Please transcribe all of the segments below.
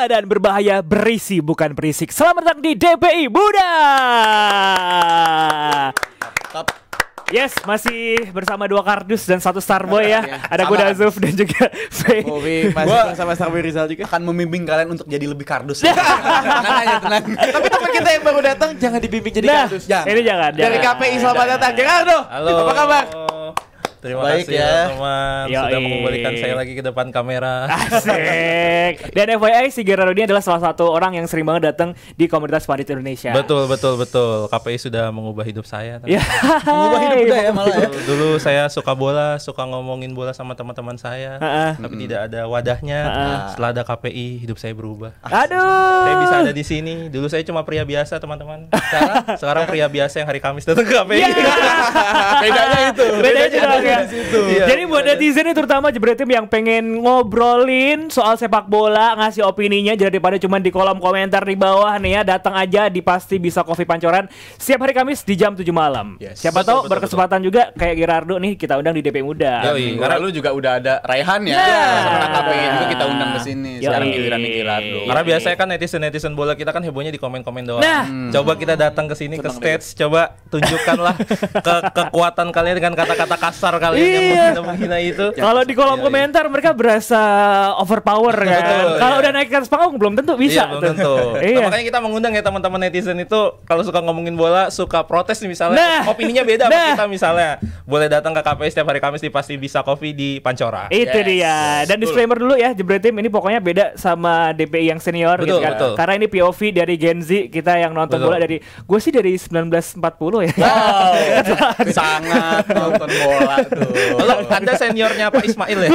muda dan berbahaya, berisi bukan berisik. Selamat datang di DPI Muda. Yes, masih bersama dua kardus dan satu Starboy ya. Ada gue Dazuf dan juga Faye. Masih bersama Starboy Rizal juga. Akan membimbing kalian untuk jadi lebih kardus. Tenang aja, tenang. Tapi teman kita yang baru datang jangan dibimbing jadi kardus. Ini jangan. Dari KPI selamat datang. Gerardo. Halo. Apa kabar? Terima Baik kasih ya. teman-teman sudah mengembalikan saya lagi ke depan kamera. Asik. Dan FYI si Gerardo ini adalah salah satu orang yang sering banget datang di komunitas Padit Indonesia. Betul. KPI sudah mengubah hidup saya. Ya. Mengubah hidup udah ya malah ya. Dulu saya suka bola, suka ngomongin bola sama teman-teman saya. Tapi tidak ada wadahnya. Setelah ada KPI, hidup saya berubah. Aduh. Saya bisa ada di sini. Dulu saya cuma pria biasa, teman-teman. Sekarang pria biasa yang hari Kamis datang ke KPI. Bedanya itu. Bedanya dong ya. Iya, Jadi buat netizen ini terutama Jebret Tim yang pengen ngobrolin soal sepak bola, ngasih opininya daripada cuma di kolom komentar di bawah nih ya, datang aja di Pasti Bisa Coffee Pancoran setiap hari Kamis di jam 7 malam. Yes. Siapa tahu berkesempatan juga kayak Gerardo nih kita undang di DP Muda. Karena lu juga udah ada Raihan ya. Sama KPI juga kita undang ke sini. Sekarang giliran Gerardo. Karena biasanya kan netizen bola kita kan hebohnya di komen-komen doang. Nah. Coba kita datang ke sini ke stage, coba tunjukkanlah kekuatan kalian dengan kata-kata kasar kalian yang menghina itu. Kalau di kolom komentar mereka berasa overpower kan. Kalau udah naik ke atas panggung belum tentu bisa. Iya, belum tentu. Iya. Makanya kita mengundang ya teman-teman netizen itu kalau suka ngomongin bola, suka protes nih misalnya, opininya beda sama kita misalnya. Boleh datang ke KPI setiap hari Kamis di Pasti Bisa Coffee di Pancora. Itu dia. Dan disclaimer dulu ya, Jebret Tim ini pokoknya beda sama DPI yang senior gitu kan. Betul. Karena ini POV dari Gen Z, kita yang nonton bola dari gue sih dari 1940 ya. Sangat nonton bola tuh. Kalau Anda seniornya Pak Ismail ya?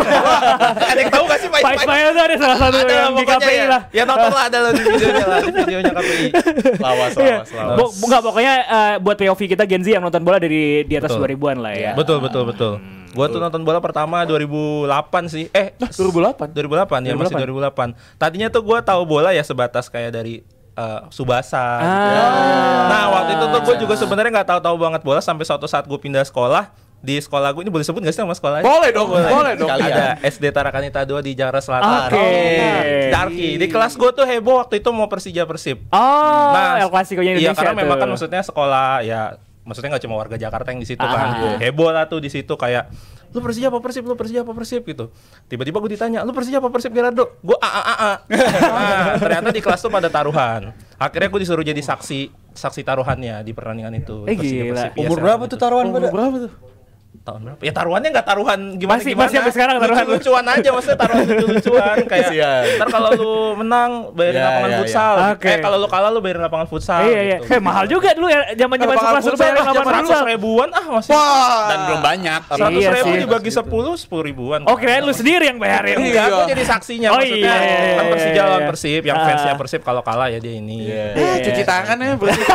Ada yang tahu gak sih Pak Pak Ismail tuh ada salah satu yang di KPI ya. lah. Ya nontonlah ada di videonya lah, di videonya KPI. Lawas. Enggak, pokoknya buat POV kita Gen Z yang nonton bola dari di atas 2000-an lah ya. Betul. Gua tuh nonton bola pertama 2008 sih. 2008 ya, masih 2008. Tadinya tuh gua tahu bola ya sebatas kayak dari Subasa gitu ya. Nah, waktu itu tuh gue juga sebenarnya nggak tahu banget bola sampai suatu saat gue pindah sekolah. Di sekolah gue ini boleh sebut nggak sih nama sekolahnya? Boleh dong. Ada SD Tarakanita 2 di Jakarta Selatan. Darki. Di kelas gue tuh heboh waktu itu mau Persija Persib. El Clasico-nya Indonesia. Iya, karena memang kan tuh. maksudnya sekolah ya, maksudnya nggak cuma warga Jakarta yang di situ kan. Heboh lah tuh di situ kayak lu Persija apa Persib gitu. Tiba-tiba gue ditanya, lu Persija apa Persib Gerardo? Gue Nah, ternyata di kelas tuh pada taruhan. Akhirnya gue disuruh jadi saksi taruhannya di pertandingan itu. Gila. Umur berapa tuh taruhan pada? Tahun berapa? Ya taruhannya nggak taruhan gimana. Masih sampai sekarang taruhan. Lucu-lucuan aja, maksudnya taruhan lucu-lucuan kayak. Ntar kalau lu menang bayarin lapangan futsal. Kalau lu kalah lu bayarin lapangan futsal. Iya. Gitu. Mahal juga dulu ya zaman-zaman sekolah suruh bayarin lapangan futsal. 100 ribuan masih. Dan belum banyak. 100 ribu dibagi 10 ribuan. Oh, kirain lu sendiri yang bayarin. Enggak, aku jadi saksinya maksudnya. Kan Persija lawan Persib, yang fansnya Persib kalau kalah ya dia ini. Cuci tangan ya, bersih.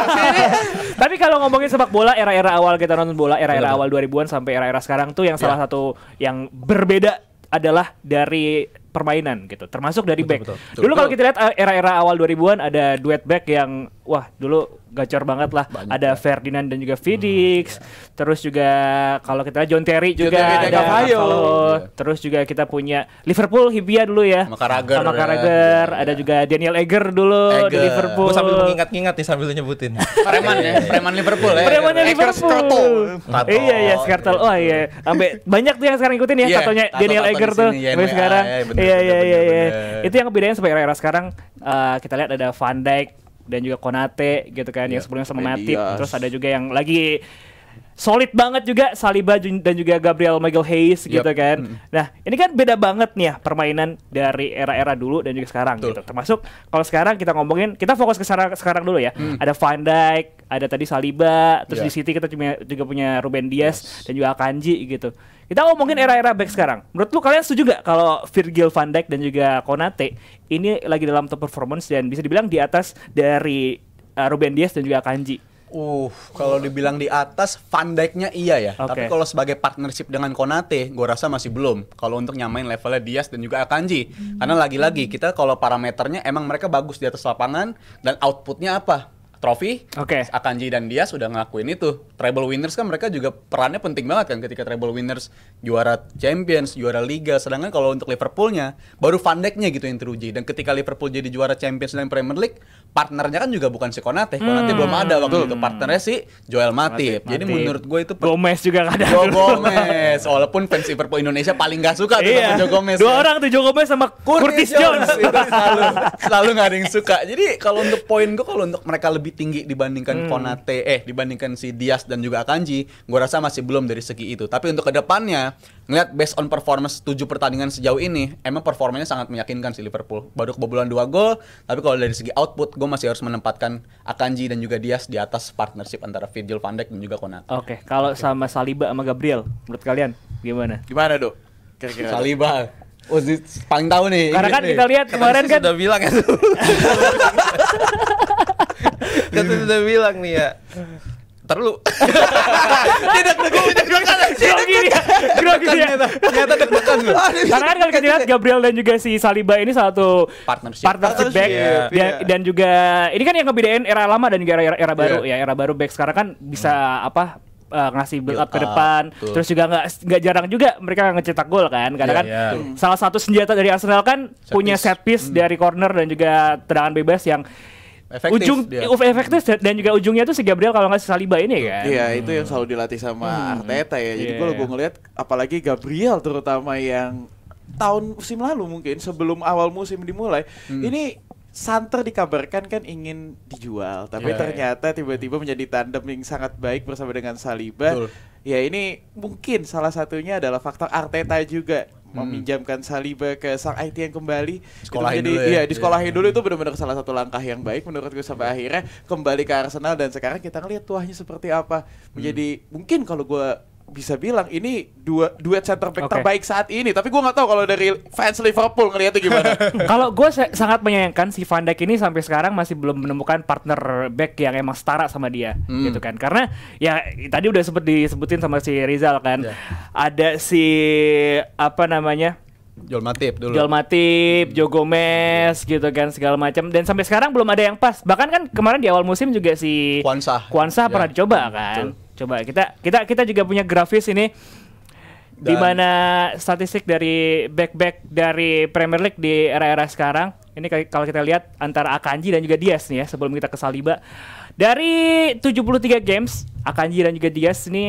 Tapi kalau ngomongin sepak bola era-era awal kita nonton bola, era-era awal 2000-an sampai era-era sekarang tuh yang salah satu yang berbeda adalah dari permainan gitu, termasuk dari back. Dulu kalau kita lihat era-era awal 2000-an ada duet back yang wah dulu gacor banget lah. Ada Ferdinand dan juga Vidic. Terus juga kalau kita lihat John Terry juga ada terus juga kita punya Liverpool Hibia dulu ya. Sama Carragher. Ada juga Daniel Egger dulu di Liverpool. Gue sambil mengingat-ingat nih sambil nyebutin. Preman Liverpool ya. Premannya Liverpool. Iya, Skrtel. Oh iya. Sampai banyak tuh yang sekarang ikutin ya tatonya Daniel Egger tuh sampai sekarang. Iya. Itu yang ngebedain sampai era-era sekarang. Kita lihat ada Van Dijk dan juga Konate gitu kan, yang sebelumnya sama Matip. Terus ada juga yang lagi solid banget juga Saliba dan juga Gabriel Magalhaes gitu kan. Nah ini kan beda banget nih ya permainan dari era-era dulu dan juga sekarang gitu. Termasuk kalau sekarang kita ngomongin, kita fokus ke sekarang dulu ya. Ada Van Dijk, ada tadi Saliba, terus di City kita juga punya Ruben Dias dan juga Akanji gitu. Kita ngomongin era-era back sekarang. Menurut lu kalian setuju gak kalau Virgil van Dijk dan juga Konate ini lagi dalam top performance dan bisa dibilang di atas dari Ruben Dias dan juga Akanji? Kalau dibilang di atas, Van Dijk-nya iya ya. Tapi kalau sebagai partnership dengan Konate, gue rasa masih belum. Kalau untuk nyamain levelnya Dias dan juga Akanji. Karena lagi-lagi kita kalau parameternya emang mereka bagus di atas lapangan dan outputnya apa? trofi. Akanji dan Diaz sudah ngelakuin itu. Treble winners kan mereka juga perannya penting banget kan ketika treble winners juara Champions, juara Liga. Sedangkan kalau untuk Liverpoolnya baru Van Dijk-nya gitu yang teruji. Dan ketika Liverpool jadi juara Champions dan Premier League, partnernya kan juga bukan si Konate. Konate belum ada waktu itu. Partnernya si Joel Matip. Jadi menurut gue itu Gomez juga ada. Joe Gomez. Walaupun fans Liverpool Indonesia paling gak suka tuh sama Joe Gomez. Dua orang tuh, Joe Gomez sama Curtis Jones. Itu selalu gak ada yang suka. Jadi kalau untuk poin gue, kalau untuk mereka lebih tinggi dibandingkan Konate, dibandingkan si Diaz dan juga Akanji, gue rasa masih belum dari segi itu. Tapi untuk kedepannya, ngeliat based on performance 7 pertandingan sejauh ini, emang performanya sangat meyakinkan si Liverpool. Baru kebobolan 2 gol, tapi kalau dari segi output, gue masih harus menempatkan Akanji dan juga Diaz di atas partnership antara Virgil van Dijk dan juga Konate. Oke, kalau sama Saliba sama Gabriel, menurut kalian gimana? Gimana, Dok? Kira-kira Saliba. Paling tahu nih. Karena kan kita lihat kemarin kan sudah bilang ya. Kan sudah bilang nih ya. Ntar lu. Tidak grogi ya. Ternyata deg-degan lu. Karena kan kalau kita lihat Gabriel dan juga si Saliba ini satu partnership back dan juga ini kan yang ngebedain era lama dan juga era baru ya. Era baru back sekarang kan bisa ngasih build up ke depan. Terus juga nggak jarang juga mereka ngecetak gol kan. Karena kan salah satu senjata dari Arsenal kan punya set piece dari corner dan juga tendangan bebas yang efektif dan juga ujungnya tuh si Gabriel kalau nggak si Saliba ini kan. Iya, itu yang selalu dilatih sama Arteta ya. Jadi kalau gue ngeliat apalagi Gabriel terutama yang tahun musim lalu mungkin sebelum awal musim dimulai, ini Santer dikabarkan kan ingin dijual, tapi ternyata tiba-tiba menjadi tandem yang sangat baik bersama dengan Saliba. Ya ini mungkin salah satunya adalah faktor Arteta juga meminjamkan Saliba ke sang IT yang kembali. Sekolahin dulu ya. Disekolahin dulu itu benar-benar salah satu langkah yang baik menurut gue sampai akhirnya kembali ke Arsenal dan sekarang kita ngelihat tuahnya seperti apa. Menjadi mungkin kalau gue bisa bilang ini duet center back terbaik saat ini, tapi gue nggak tahu kalau dari fans Liverpool ngelihatnya gimana. Kalau gue sangat menyayangkan si Van Dijk ini sampai sekarang masih belum menemukan partner back yang emang setara sama dia, gitu kan? Karena ya tadi udah sempet disebutin sama si Rizal kan, ada si Joel Matip dulu. Joel Matip, Joe Gomez gitu kan segala macam dan sampai sekarang belum ada yang pas. Bahkan kan kemarin di awal musim juga si Kwanza pernah dicoba kan. Coba kita juga punya grafis ini di mana statistik dari back dari Premier League di era-era sekarang. Ini kalau kita lihat antara Akanji dan juga Diaz nih ya sebelum kita ke Saliba. Dari 73 games, Akanji dan juga Diaz ini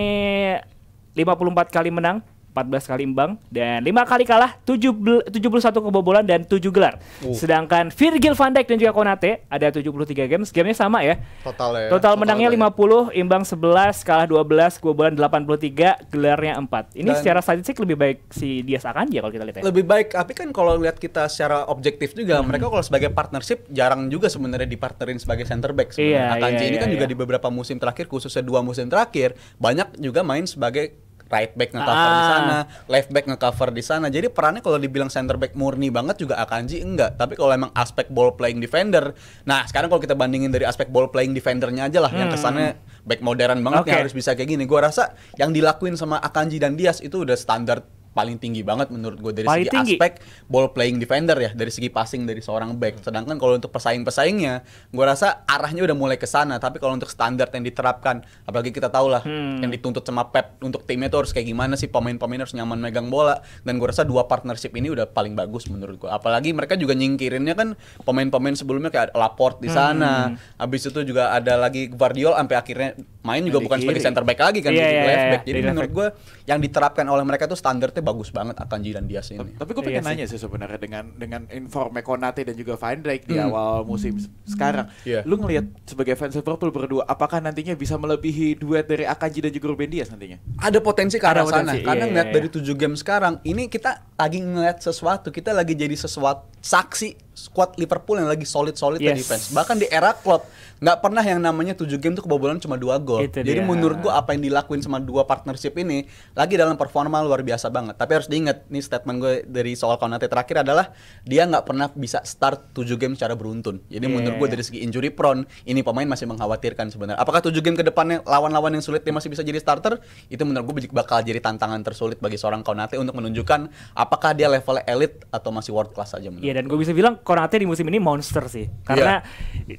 54 kali menang, 14 kali imbang dan 5 kali kalah, 71 kebobolan dan 7 gelar. Sedangkan Virgil van Dijk dan juga Konate ada 73 games, gamenya sama ya. Total menangnya 50, imbang 11, kalah 12, kebobolan 83, gelarnya 4. Ini secara statistik lebih baik si Diaz Akanji ya kalau kita lihat ya. Lebih baik, tapi kan kalau lihat kita secara objektif juga, mereka kalau sebagai partnership jarang juga sebenarnya dipartnerin sebagai center back sebenarnya. Akanji ini kan juga di beberapa musim terakhir, khususnya 2 musim terakhir, banyak juga main sebagai right back nge-cover di sana, left back nge-cover di sana. Jadi perannya kalau dibilang center back murni banget juga Akanji enggak. Tapi kalau emang aspek ball playing defender, nah sekarang kalau kita bandingin dari aspek ball playing defendernya aja lah, yang kesannya back modern banget yang harus bisa kayak gini. Gua rasa yang dilakuin sama Akanji dan Diaz itu udah standar paling tinggi banget menurut gue dari segi aspek ball playing defender ya, dari segi passing dari seorang back. Sedangkan kalau untuk pesaing-pesaingnya, gue rasa arahnya udah mulai ke sana. Tapi kalau untuk standar yang diterapkan, apalagi kita tahu lah yang dituntut sama Pep untuk timnya tuh harus kayak gimana sih, pemain-pemain harus nyaman megang bola. Dan gue rasa 2 partnership ini udah paling bagus menurut gue. Apalagi mereka juga nyingkirinnya kan pemain-pemain sebelumnya kayak Laporte di sana. Habis itu juga ada lagi Gvardiol sampai akhirnya main juga bukan sebagai center back lagi kan, jadi left back. Jadi menurut gue yang diterapkan oleh mereka tuh standarnya bagus banget Akanji dan Diaz ini. Tapi gue pengen nanya sih sebenarnya dengan informe Konate dan juga Van Dijk di awal musim sekarang. Lu ngelihat sebagai fans Liverpool berdua, apakah nantinya bisa melebihi duet dari Akanji dan juga Ruben Dias nantinya? Ada potensi ke arah sana. Karena ngeliat dari 7 game sekarang, ini kita lagi ngeliat sesuatu, kita lagi jadi saksi squad Liverpool yang lagi solid-solid di defense. Bahkan di era Klopp nggak pernah yang namanya 7 game tuh kebobolan cuma 2 gol. Jadi menurut gua apa yang dilakuin sama 2 partnership ini lagi dalam performa luar biasa banget. Tapi harus diingat, nih statement gue dari soal Konate terakhir adalah dia nggak pernah bisa start 7 game secara beruntun. Jadi menurut gue dari segi injury prone, ini pemain masih mengkhawatirkan sebenarnya. Apakah 7 game ke depannya lawan-lawan yang sulit dia masih bisa jadi starter? Itu menurut gue bakal jadi tantangan tersulit bagi seorang Konate untuk menunjukkan apakah dia levelnya elit atau masih world class aja menurut gue. Iya, dan gue bisa bilang Konate di musim ini monster sih. Karena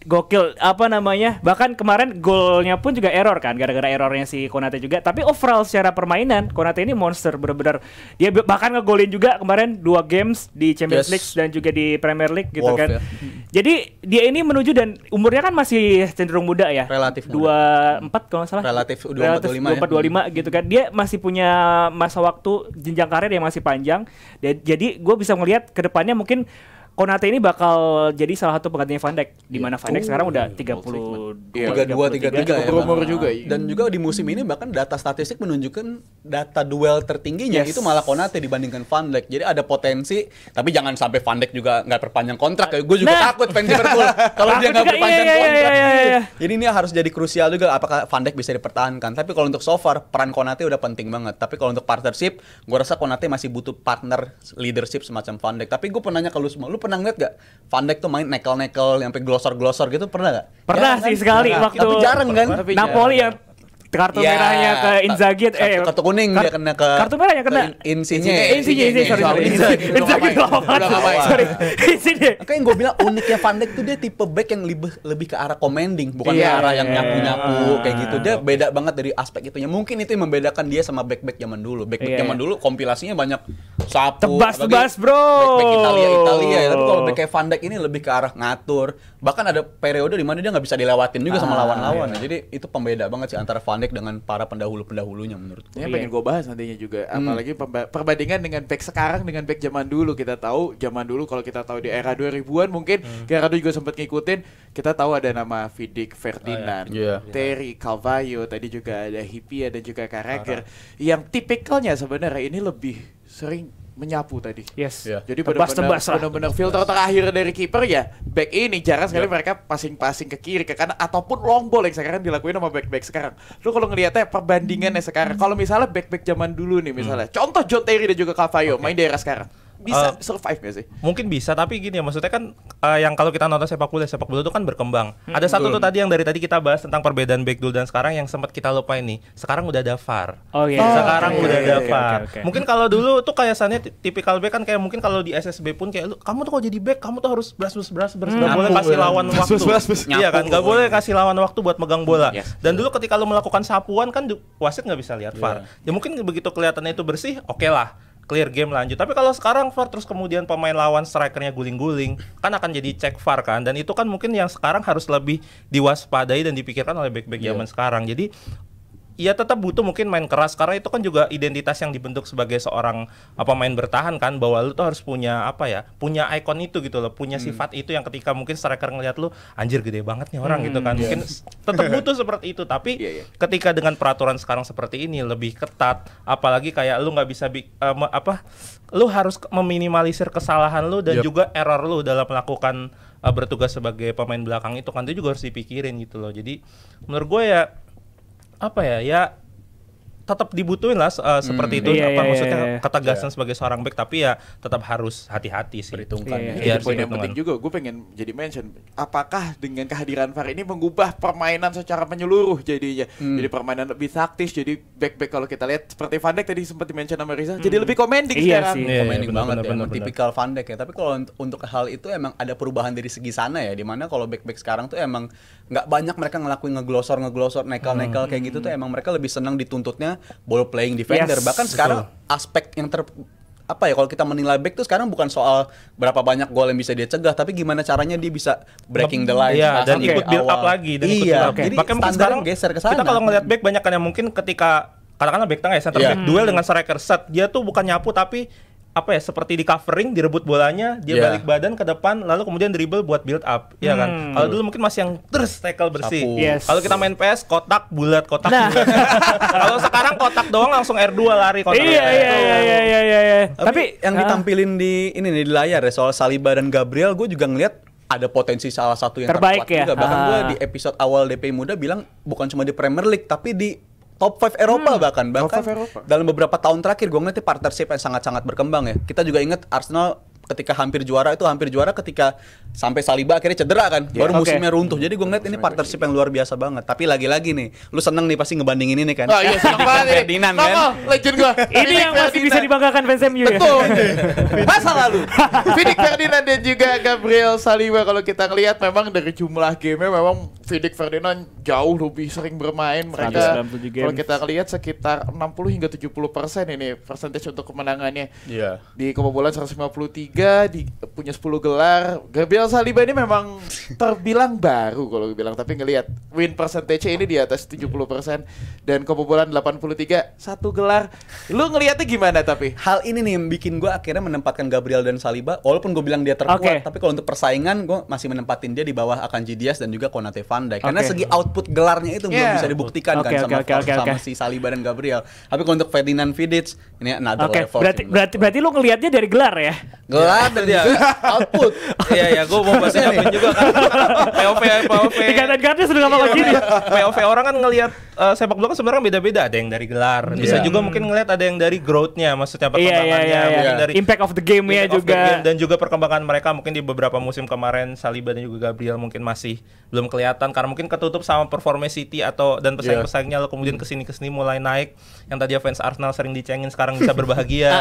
gokil bahkan kemarin golnya pun juga error kan, gara-gara errornya si Konate juga. Tapi overall secara permainan Konate ini monster bener-bener. Dia bahkan ngegolin juga kemarin 2 games di Champions League dan juga di Premier League gitu kan. Jadi dia ini menuju, dan umurnya kan masih cenderung muda ya. Relatif 24 kalau nggak salah. Relatif 24-25 gitu kan. Dia masih punya masa waktu jenjang karir yang masih panjang. Jadi gue bisa ngelihat ke depannya mungkin Konate ini bakal jadi salah satu penggantinya Van Dijk, di mana Van Dijk sekarang udah 32, 33 ya. Umur juga. Dan juga di musim ini bahkan data statistik menunjukkan data duel tertingginya itu malah Konate dibandingkan Van Dijk. Jadi ada potensi, tapi jangan sampai Van Dijk juga nggak perpanjang kontrak. Gue juga takut fans Liverpool kalau dia nggak perpanjang kontrak. Jadi ini harus jadi krusial juga apakah Van Dijk bisa dipertahankan. Tapi kalau untuk so far peran Konate udah penting banget. Tapi kalau untuk partnership, gue rasa Konate masih butuh partner leadership semacam Van Dijk. Tapi gue pernah nanya ke lu semua, lu pernah ngeliat gak Van Dijk tuh main nekel-nekel sampai glosor-glosor gitu, pernah gak? Pernah sih sekali waktu tapi jarang kan? Napoli yang kartu merahnya ke Inzaghi, kartu kuning dia kena ke kartu merahnya kena Insigne sorry Insigne. Makanya gue bilang uniknya Van Dijk tuh dia tipe back yang lebih ke arah commanding, bukan ke arah yang nyapu-nyapu kayak gitu. Dia beda banget dari aspek itunya. Mungkin itu yang membedakan dia sama back-back zaman dulu. Back-back zaman dulu kompilasinya banyak sapu, tebas bro. Back Italia ya. Tapi kalau back kayak Van Dijk ini lebih ke arah ngatur. Bahkan ada periode di mana dia nggak bisa dilewatin juga sama lawan-lawan. Jadi itu pembeda banget sih antara Van Dijk dengan para pendahulu-pendahulunya menurut gue. Ini pengen gue bahas nantinya juga. Apalagi perbandingan dengan back sekarang dengan back zaman dulu. Kita tahu zaman dulu, kalau kita tahu di era 2000-an mungkin Gerardo juga sempat ngikutin. Kita tahu ada nama Vidic, Ferdinand, Terry, Calvaio, tadi juga ada Hyypiä dan juga Carragher. Yang tipikalnya sebenarnya ini lebih sering menyapu tadi. Jadi benar-benar filter terakhir dari kiper ya back ini. Jarang sekali mereka passing ke kiri ke kanan ataupun long ball yang sekarang dilakuin sama back sekarang. Lu kalau ngelihatnya perbandingannya sekarang, kalau misalnya back zaman dulu nih misalnya contoh John Terry dan juga Calvaio main di era sekarang, bisa survive gak sih? Mungkin bisa, tapi gini ya, maksudnya kan yang kalau kita nonton sepak bola itu kan berkembang. Ada satu tuh tadi yang dari tadi kita bahas tentang perbedaan back dulu dan sekarang yang sempat kita lupa ini. Sekarang udah ada VAR. Sekarang udah ada VAR. Mungkin kalau dulu tuh kayak sananya tipikal back kan kayak mungkin kalau di SSB pun kayak lu, kamu tuh kalau jadi back kamu tuh harus beras nggak boleh kasih lawan waktu. Iya kan, nggak boleh kasih lawan waktu buat megang bola. Dan dulu ketika lu melakukan sapuan kan wasit nggak bisa lihat VAR. Ya mungkin begitu kelihatannya itu bersih, oke lah. Clear game lanjut. Tapi kalau sekarang VAR terus kemudian pemain lawan strikernya guling-guling, kan akan jadi cek VAR kan, dan itu kan mungkin yang sekarang harus lebih diwaspadai dan dipikirkan oleh back-back zaman sekarang. Jadi ya tetap butuh mungkin main keras, karena itu kan juga identitas yang dibentuk sebagai seorang pemain bertahan kan, bahwa lu tuh harus punya punya ikon itu gitu loh, punya sifat itu yang ketika mungkin striker ngelihat lu anjir gede banget nih orang gitu kan. Mungkin tetap butuh seperti itu, tapi ketika dengan peraturan sekarang seperti ini lebih ketat, apalagi kayak lu nggak bisa lu harus meminimalisir kesalahan lu dan juga error lu dalam melakukan bertugas sebagai pemain belakang itu kan, itu juga harus dipikirin gitu loh. Jadi menurut gue ya tetap dibutuhin lah seperti itu, maksudnya ketegasan sebagai seorang back, tapi ya tetap harus hati-hati sih. Perhitungkan. Jadi poin yang penting juga, gue pengen jadi mention, apakah dengan kehadiran VAR ini mengubah permainan secara menyeluruh jadinya? Jadi permainan lebih taktis, jadi back-back kalau kita lihat seperti Van Dijk tadi sempat di-mention sama Riza, jadi lebih commanding sekarang. Commanding banget ya, tipikal Van Dijk ya. Tapi kalau untuk hal itu emang ada perubahan dari segi sana ya, dimana kalau back-back sekarang tuh emang nggak banyak mereka ngelakuin ngeglosor, nekel kayak gitu tuh, emang mereka lebih senang dituntutnya ball playing defender. Bahkan sekarang aspek yang kalau kita menilai back tuh sekarang bukan soal berapa banyak gol yang bisa dia cegah, tapi gimana caranya dia bisa breaking the line dan ikut build up lagi dan ikut build up. Jadi mungkin sekarang geser ke sana. Kita kalau ngelihat back banyak kan yang mungkin ketika katakanlah back tengah ya, center back duel dengan striker set, dia tuh bukan nyapu tapi seperti di covering, direbut bolanya, dia balik badan ke depan, lalu kemudian dribble buat build up, ya kan? Kalau dulu mungkin masih yang terus tackle bersih. Kalau kita main PS, kotak bulat. Kalau sekarang kotak doang langsung R2 lari kotak. Iya. Tapi yang ditampilin di layar ya soal Saliba dan Gabriel, gue juga ngeliat ada potensi salah satu yang terkuat juga. Bahkan gue di episode awal DPI Muda bilang bukan cuma di Premier League, tapi di top 5 Eropa bahkan dalam beberapa tahun terakhir gue ngeliat partnership yang sangat-sangat berkembang ya. Kita juga ingat Arsenal ketika hampir juara ketika sampai Saliba akhirnya cedera kan, baru musimnya runtuh. Jadi gue ngeliat ini partnership yang luar biasa banget. Tapi lagi-lagi nih, lu seneng nih pasti ngebandingin ini kan. Oh iya, seneng banget. Ferdinand kan. Legend gua. Ini yang masih bisa dibanggakan fans MU ya. Betul. Masa lalu. Vidic Ferdinand dan juga Gabriel Saliba, kalau kita ngelihat memang dari jumlah game-nya memang Vidic Ferdinand jauh lebih sering bermain. Mereka kalau kita lihat sekitar 60 hingga 70% ini persentage untuk kemenangannya. Iya. Di kebobolan 153, punya 10 gelar. Gabriel Saliba ini memang terbilang baru kalau gue bilang, tapi ngelihat win percentage ini di atas 70% dan kebobolan 83, 1 gelar. Lu ngelihatnya gimana tapi? Hal ini nih yang bikin gue akhirnya menempatkan Gabriel dan Saliba, walaupun gue bilang dia terkuat, tapi kalau untuk persaingan gue masih menempatin dia di bawah Akanji Diaz dan juga Konate Van Dijk. Karena segi output gelarnya itu belum bisa dibuktikan sama si Saliba dan Gabriel. Tapi kalau untuk Ferdinand, Vidic ini another level. Berarti lu ngelihatnya dari gelar ya? Gelar dan juga output. Iya, gue mau bahas juga kan. POV. Ikatan kartu sudah ngapa gini. POV orang kan ngelihat sepak bola kan sebenarnya beda-beda. Ada yang dari gelar, bisa juga mungkin ngelihat ada yang dari growth-nya, maksudnya perkembangannya, mungkin dari impact of the game-nya juga. Dan juga perkembangan mereka mungkin di beberapa musim kemarin Saliba dan juga Gabriel mungkin masih belum kelihatan karena mungkin ketutup sama performa City dan pesaing-pesaingnya, lalu kemudian kesini mulai naik. Yang tadi fans Arsenal sering dicengin sekarang bisa berbahagia.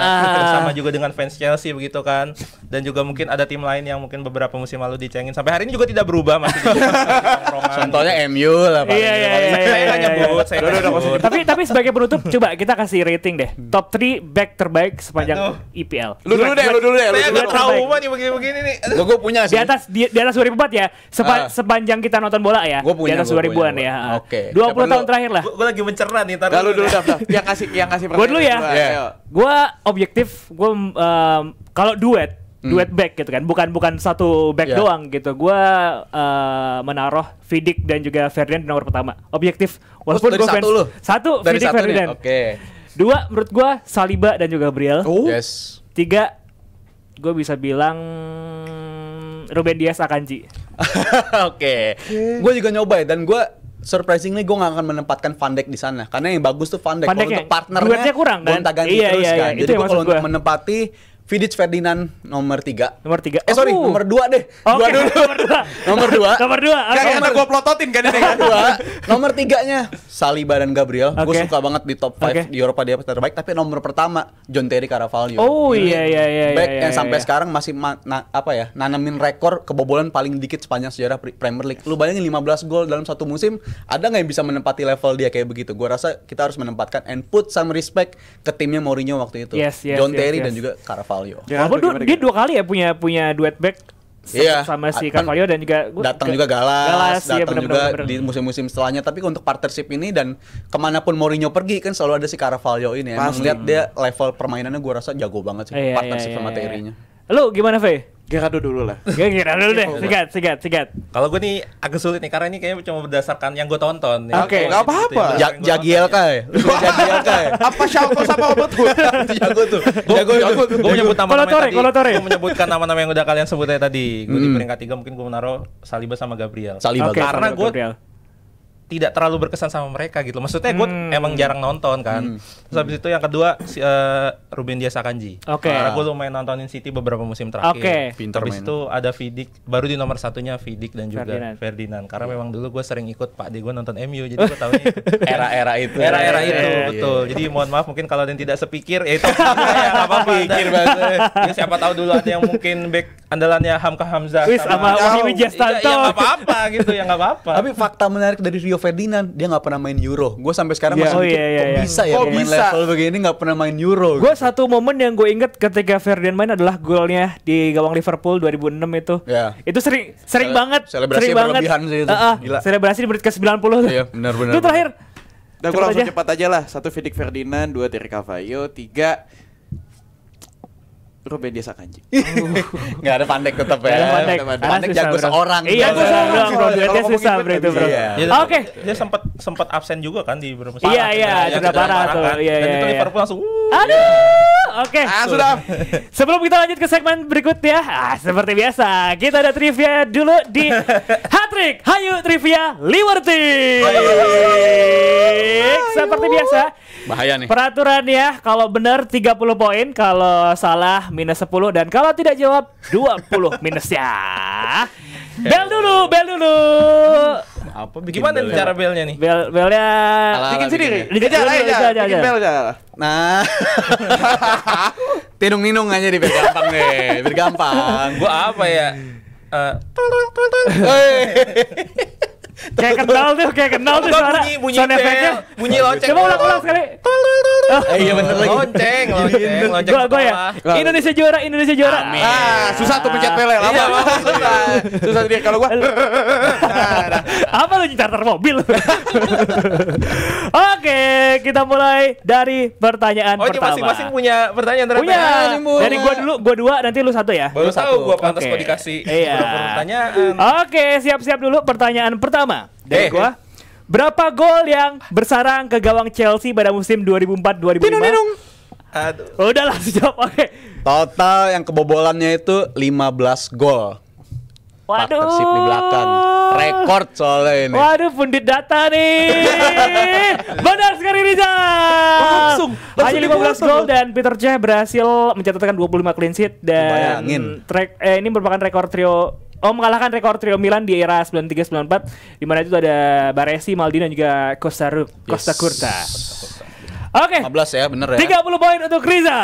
Sama juga dengan fans Chelsea begitu kan. Dan juga mungkin ada tim lain yang mungkin beberapa musim lalu dicengin sampai hari ini juga tidak berubah, masih contohnya MU lah Pak. Saya nggak nyebut. Tapi sebagai penutup coba kita kasih rating deh. Top 3 back terbaik sepanjang IPL. Lu dulu deh. Saya agak trauma nih begini-begini nih. Gue punya sih. Di atas 2004 ya. Sepanjang kita nonton bola ya. Di atas 2000-an ya. Oke. 20 tahun terakhir lah. Gue lagi mencerna nih. Lalu dulu daftar. Yang kasih gue dulu ya. Gue objektif. Gue kalau duet back gitu kan, bukan satu back doang gitu. Gue menaruh Vidic dan juga Ferdinand di nomor pertama. Objektif. Walaupun gue fans satu Vidic Ferdinand. Dua menurut gue Saliba dan juga Gabriel. Tiga gue bisa bilang Ruben Dias Akanji. Gue juga nyoba dan gue surprisingly gue gak akan menempatkan Van Dijk di sana karena yang bagus tuh Van Dijk. Kalau untuk partnernya kurang kan? gonta-ganti terus kan. Jadi gue kalau untuk menempati Vidic Ferdinand nomor 3. Nomor 2 deh. Nomor 2. Karena gue plototin kan ini. Nomor 3-nya Saliba dan Gabriel. Gue suka banget di top 5 di Eropa dia terbaik. Tapi nomor pertama John Terry Carvalho. Back yang sampai sekarang masih nanamin rekor kebobolan paling dikit sepanjang sejarah Premier League. Lu bayangin 15 gol dalam satu musim. Ada nggak yang bisa menempati level dia kayak begitu? Gue rasa kita harus menempatkan and put some respect ke timnya Mourinho waktu itu. John Terry dan juga Carvalho. Walaupun dia 2 kali ya punya duet back sama si Carvalho dan juga datang juga Galas datang juga di musim-musim setelahnya. Tapi untuk partnership ini dan kemanapun Mourinho pergi kan selalu ada si Carvalho ini. Emang lihat dia level permainannya gue rasa jago banget sih partnership sama Terry-nya. Lu gimana Fe? Gerardo dulu lah. Gerardo deh. Sikat. Kalau gue nih agak sulit nih karena ini kayaknya cuma berdasarkan yang gue tonton. Oke. Gak apa-apa. Jagielka ya. Apa Schalke sama betul? Jago tuh. Gue menyebut nama-nama tadi. Gue menyebutkan nama-nama yang udah kalian sebut tadi. Gue di peringkat 3 mungkin gue menaruh Saliba sama Gabriel. Karena gue tidak terlalu berkesan sama mereka gitu. Maksudnya gue emang jarang nonton kan. Terus habis itu yang kedua Ruben Dias Akanji. Karena gue lumayan nontonin City beberapa musim terakhir. Habis itu ada Vidic, baru di nomor satunya Vidic dan juga Ferdinand. Karena memang dulu gue sering ikut Pak D gue nonton MU, jadi gue tahu era-era itu. Betul. Jadi mohon maaf mungkin kalau ada yang tidak sepikir, ya itu nggak apa-apa. Pikir banget. Siapa tahu dulu ada yang mungkin back andalannya Hamka Hamzah sama Wahyu Wijastanto. Ya nggak apa-apa gitu, ya nggak apa-apa. Tapi fakta menarik dari Rio Ferdinand, dia nggak pernah main Euro. Gue sampai sekarang masih mikir kok bisa ya pemain level begini nggak pernah main Euro. Gue satu momen yang gue inget ketika Ferdinand main adalah golnya di gawang Liverpool 2006 itu. Itu sering banget. Selebrasi berlebihan sih itu. Selebrasi di menit ke-90. Iya, benar. Itu terakhir. Udah gue langsung cepat aja lah. 1 Vidic Ferdinand, 2 Terry Carvalho, 3 Ruben Dias Akanji. Nggak ada Van Dijk tetap ya. Van Dijk jago seorang. Iya, duetnya susah bro itu bro. Oke. Dia sempat absen juga kan di beberapa Iya, sudah parah tuh. Dan itu Liverpool langsung aduh. Oke. Sudah. Sebelum kita lanjut ke segmen berikutnya, seperti biasa kita ada trivia dulu di Hat-Trick. Hayu trivia Liberty. Seperti biasa, Bahaya nih. Peraturan ya, kalau benar 30 poin, kalau salah minus 10 dan kalau tidak jawab 20 minusnya. Bel dulu. Apa bikin Gimana bel? cara belnya nih? Belnya Bikin sendiri. Bikin Bel aja. Nah. Tinung-ninung aja di biar gampang deh, biar gampang. Gua apa ya? Kayak kenal tuh Gua suara. bunyi sound bel, effect-nya. bunyi lonceng. Coba ulang sekali. Iya bener lagi. Lonceng Gua ya. sekolah. Indonesia juara. Amin. Susah tuh pencet bel. Iya, Susah. Susah dia kalau gua. Apa lu charter mobil? Oke, kita mulai dari pertanyaan Oh, ini pertama. masing-masing punya pertanyaan ternyata. Punya. Ini Dari gua dua, nanti lu satu ya. Baru tahu gua pantas Oke. kok dikasih Iya. beberapa pertanyaan. Oke, siap-siap dulu pertanyaan pertama dari gua. Berapa gol yang bersarang ke gawang Chelsea pada musim 2004-2005? Aduh. Udah langsung jawab. Oke. Total yang kebobolannya itu 15 gol. Partnership di belakang. Rekor soalnya ini. Waduh, pundit data nih. Benar sekali Rizal. Hanya 15 gol dan Peter Cech berhasil mencatatkan 25 clean sheet dan Bayangin. ini merupakan rekor trio mengalahkan rekor trio Milan di era 93-94 di mana itu ada Baresi, Maldini dan juga Costa Curta. Oke. 15 ya, bener ya. 30 poin untuk Rizal.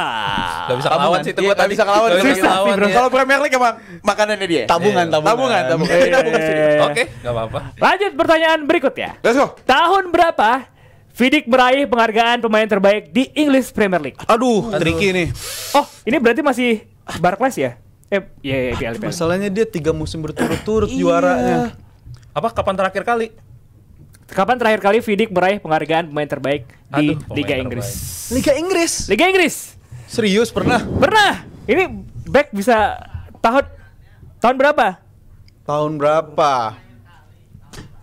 Gak bisa ngelawan sih itu Iya, gua nggak tadi. bisa ngelawan. Nggak bisa Susah sih, ngelawan, bro. ya. Kalau Premier League emang makanannya dia. Tabungan. Tabungan. Iya, Tabung iya, sendiri. iya. Oke, gak apa-apa. Lanjut pertanyaan berikutnya. Let's go. Tahun berapa Vidic meraih penghargaan pemain terbaik di English Premier League? Aduh, tricky nih. Oh, ini berarti masih Barclays ya? Iya, PL. Masalahnya dia 3 musim berturut-turut juaranya. Apa kapan terakhir kali? Kapan terakhir kali Vidic meraih penghargaan pemain terbaik di Aduh, pemain Liga terbaik. Inggris? Liga Inggris. Liga Inggris. Serius pernah? Pernah. Ini back bisa tahun berapa? Tahun berapa?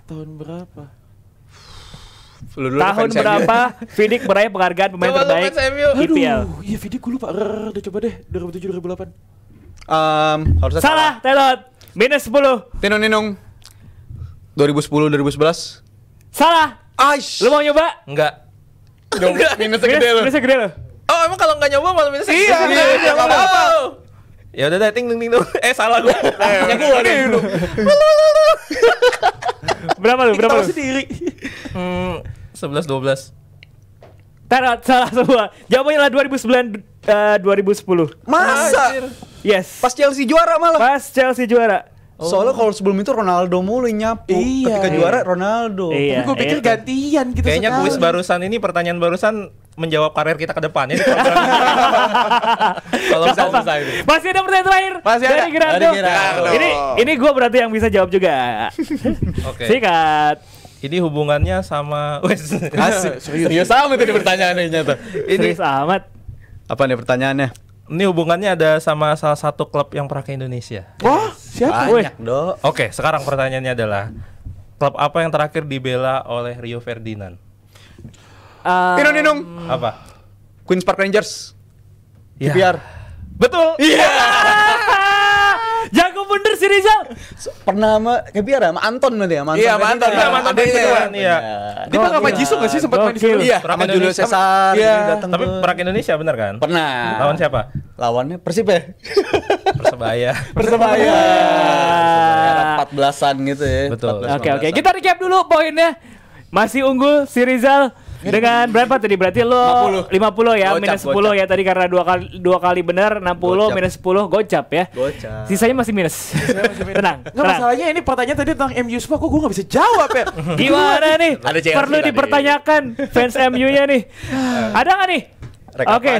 Tahun berapa? Lu dulu Tahun fans MU. berapa Vidic meraih penghargaan pemain Coba lu terbaik fans MU. IPL? Iya video gue lupa. Udah coba deh 2007 2008. Harusnya Salah, Telot. Minus 10. Tinung-ninung. 2010 2011. Salah. Aish. Lu mau nyoba? Enggak. Minusnya gede lu. Minusnya gede lo. Oh, emang kalau nggak nyoba malah minus Iya, enggak apa-apa. Ya udah, ting ting ting. Salah gua. Yang gua nih. Berapa lu? Berapa lu? Sendiri. 11 12. Terot, salah semua. Jawabannya adalah 2009 2010. Masa? Yes. Pas Chelsea juara malah. Pas Chelsea juara. Soalnya kalau sebelum itu Ronaldo mulu yang nyapu. Iya. Ketika juara Ronaldo. Iya. Gue pikir itu. gantian gitu. Kayaknya sekali. kuis barusan ini, pertanyaan barusan menjawab karir kita ke depan. Ini kalau Bisa, bisa bisa ini. Masih ada pertanyaan terakhir Masih ada. dari Gerardo. Dari Gerardo. Ini gue berarti yang bisa jawab juga. Oke. Sikat. Ini hubungannya sama Asik. Serius sama itu pertanyaannya nyata. Serius amat. Apa nih pertanyaannya? Ini hubungannya ada sama salah satu klub yang pernah ke Indonesia. Wah, siapa? Banyak, Dok. Oke, sekarang pertanyaannya adalah klub apa yang terakhir dibela oleh Rio Ferdinand? Tinung-ninung. Apa? Queen's Park Rangers. Ya. KPR. Betul. Iya. Jago bener si Rizal. Pernah sama KPR sama Anton nanti ya, Iya, sama Anton. Iya, mantan Adanya. Ferdinand, iya. Dia pernah sama Jisoo gak sih sempat main di Gokil. situ? Iya, Pernah sama ke Julio Indonesia. Cesar. Iya. Datang Tapi tuh. pernah ke Indonesia bener kan? Pernah. Lawan siapa? Lawannya Persib ya? Persebaya. Persebaya. Ah. 14-an gitu ya. Betul. 14, Oke, 15-an. kita recap dulu poinnya. Masih unggul si Rizal dengan berapa tadi? Berarti lo 50 ya, Gocap, minus 10 gocap. ya tadi karena dua kali benar 60 Gocap. minus 10 gocap ya. Gocap. Sisanya masih minus. Tenang, Nggak, tenang. masalahnya ini pertanyaan tadi tentang MU semua, kok gue gak bisa jawab ya? Gimana nih? Ada Chelsea Perlu tadi. dipertanyakan fans MU-nya nih. Ada nggak nih? Rekapan. Oke,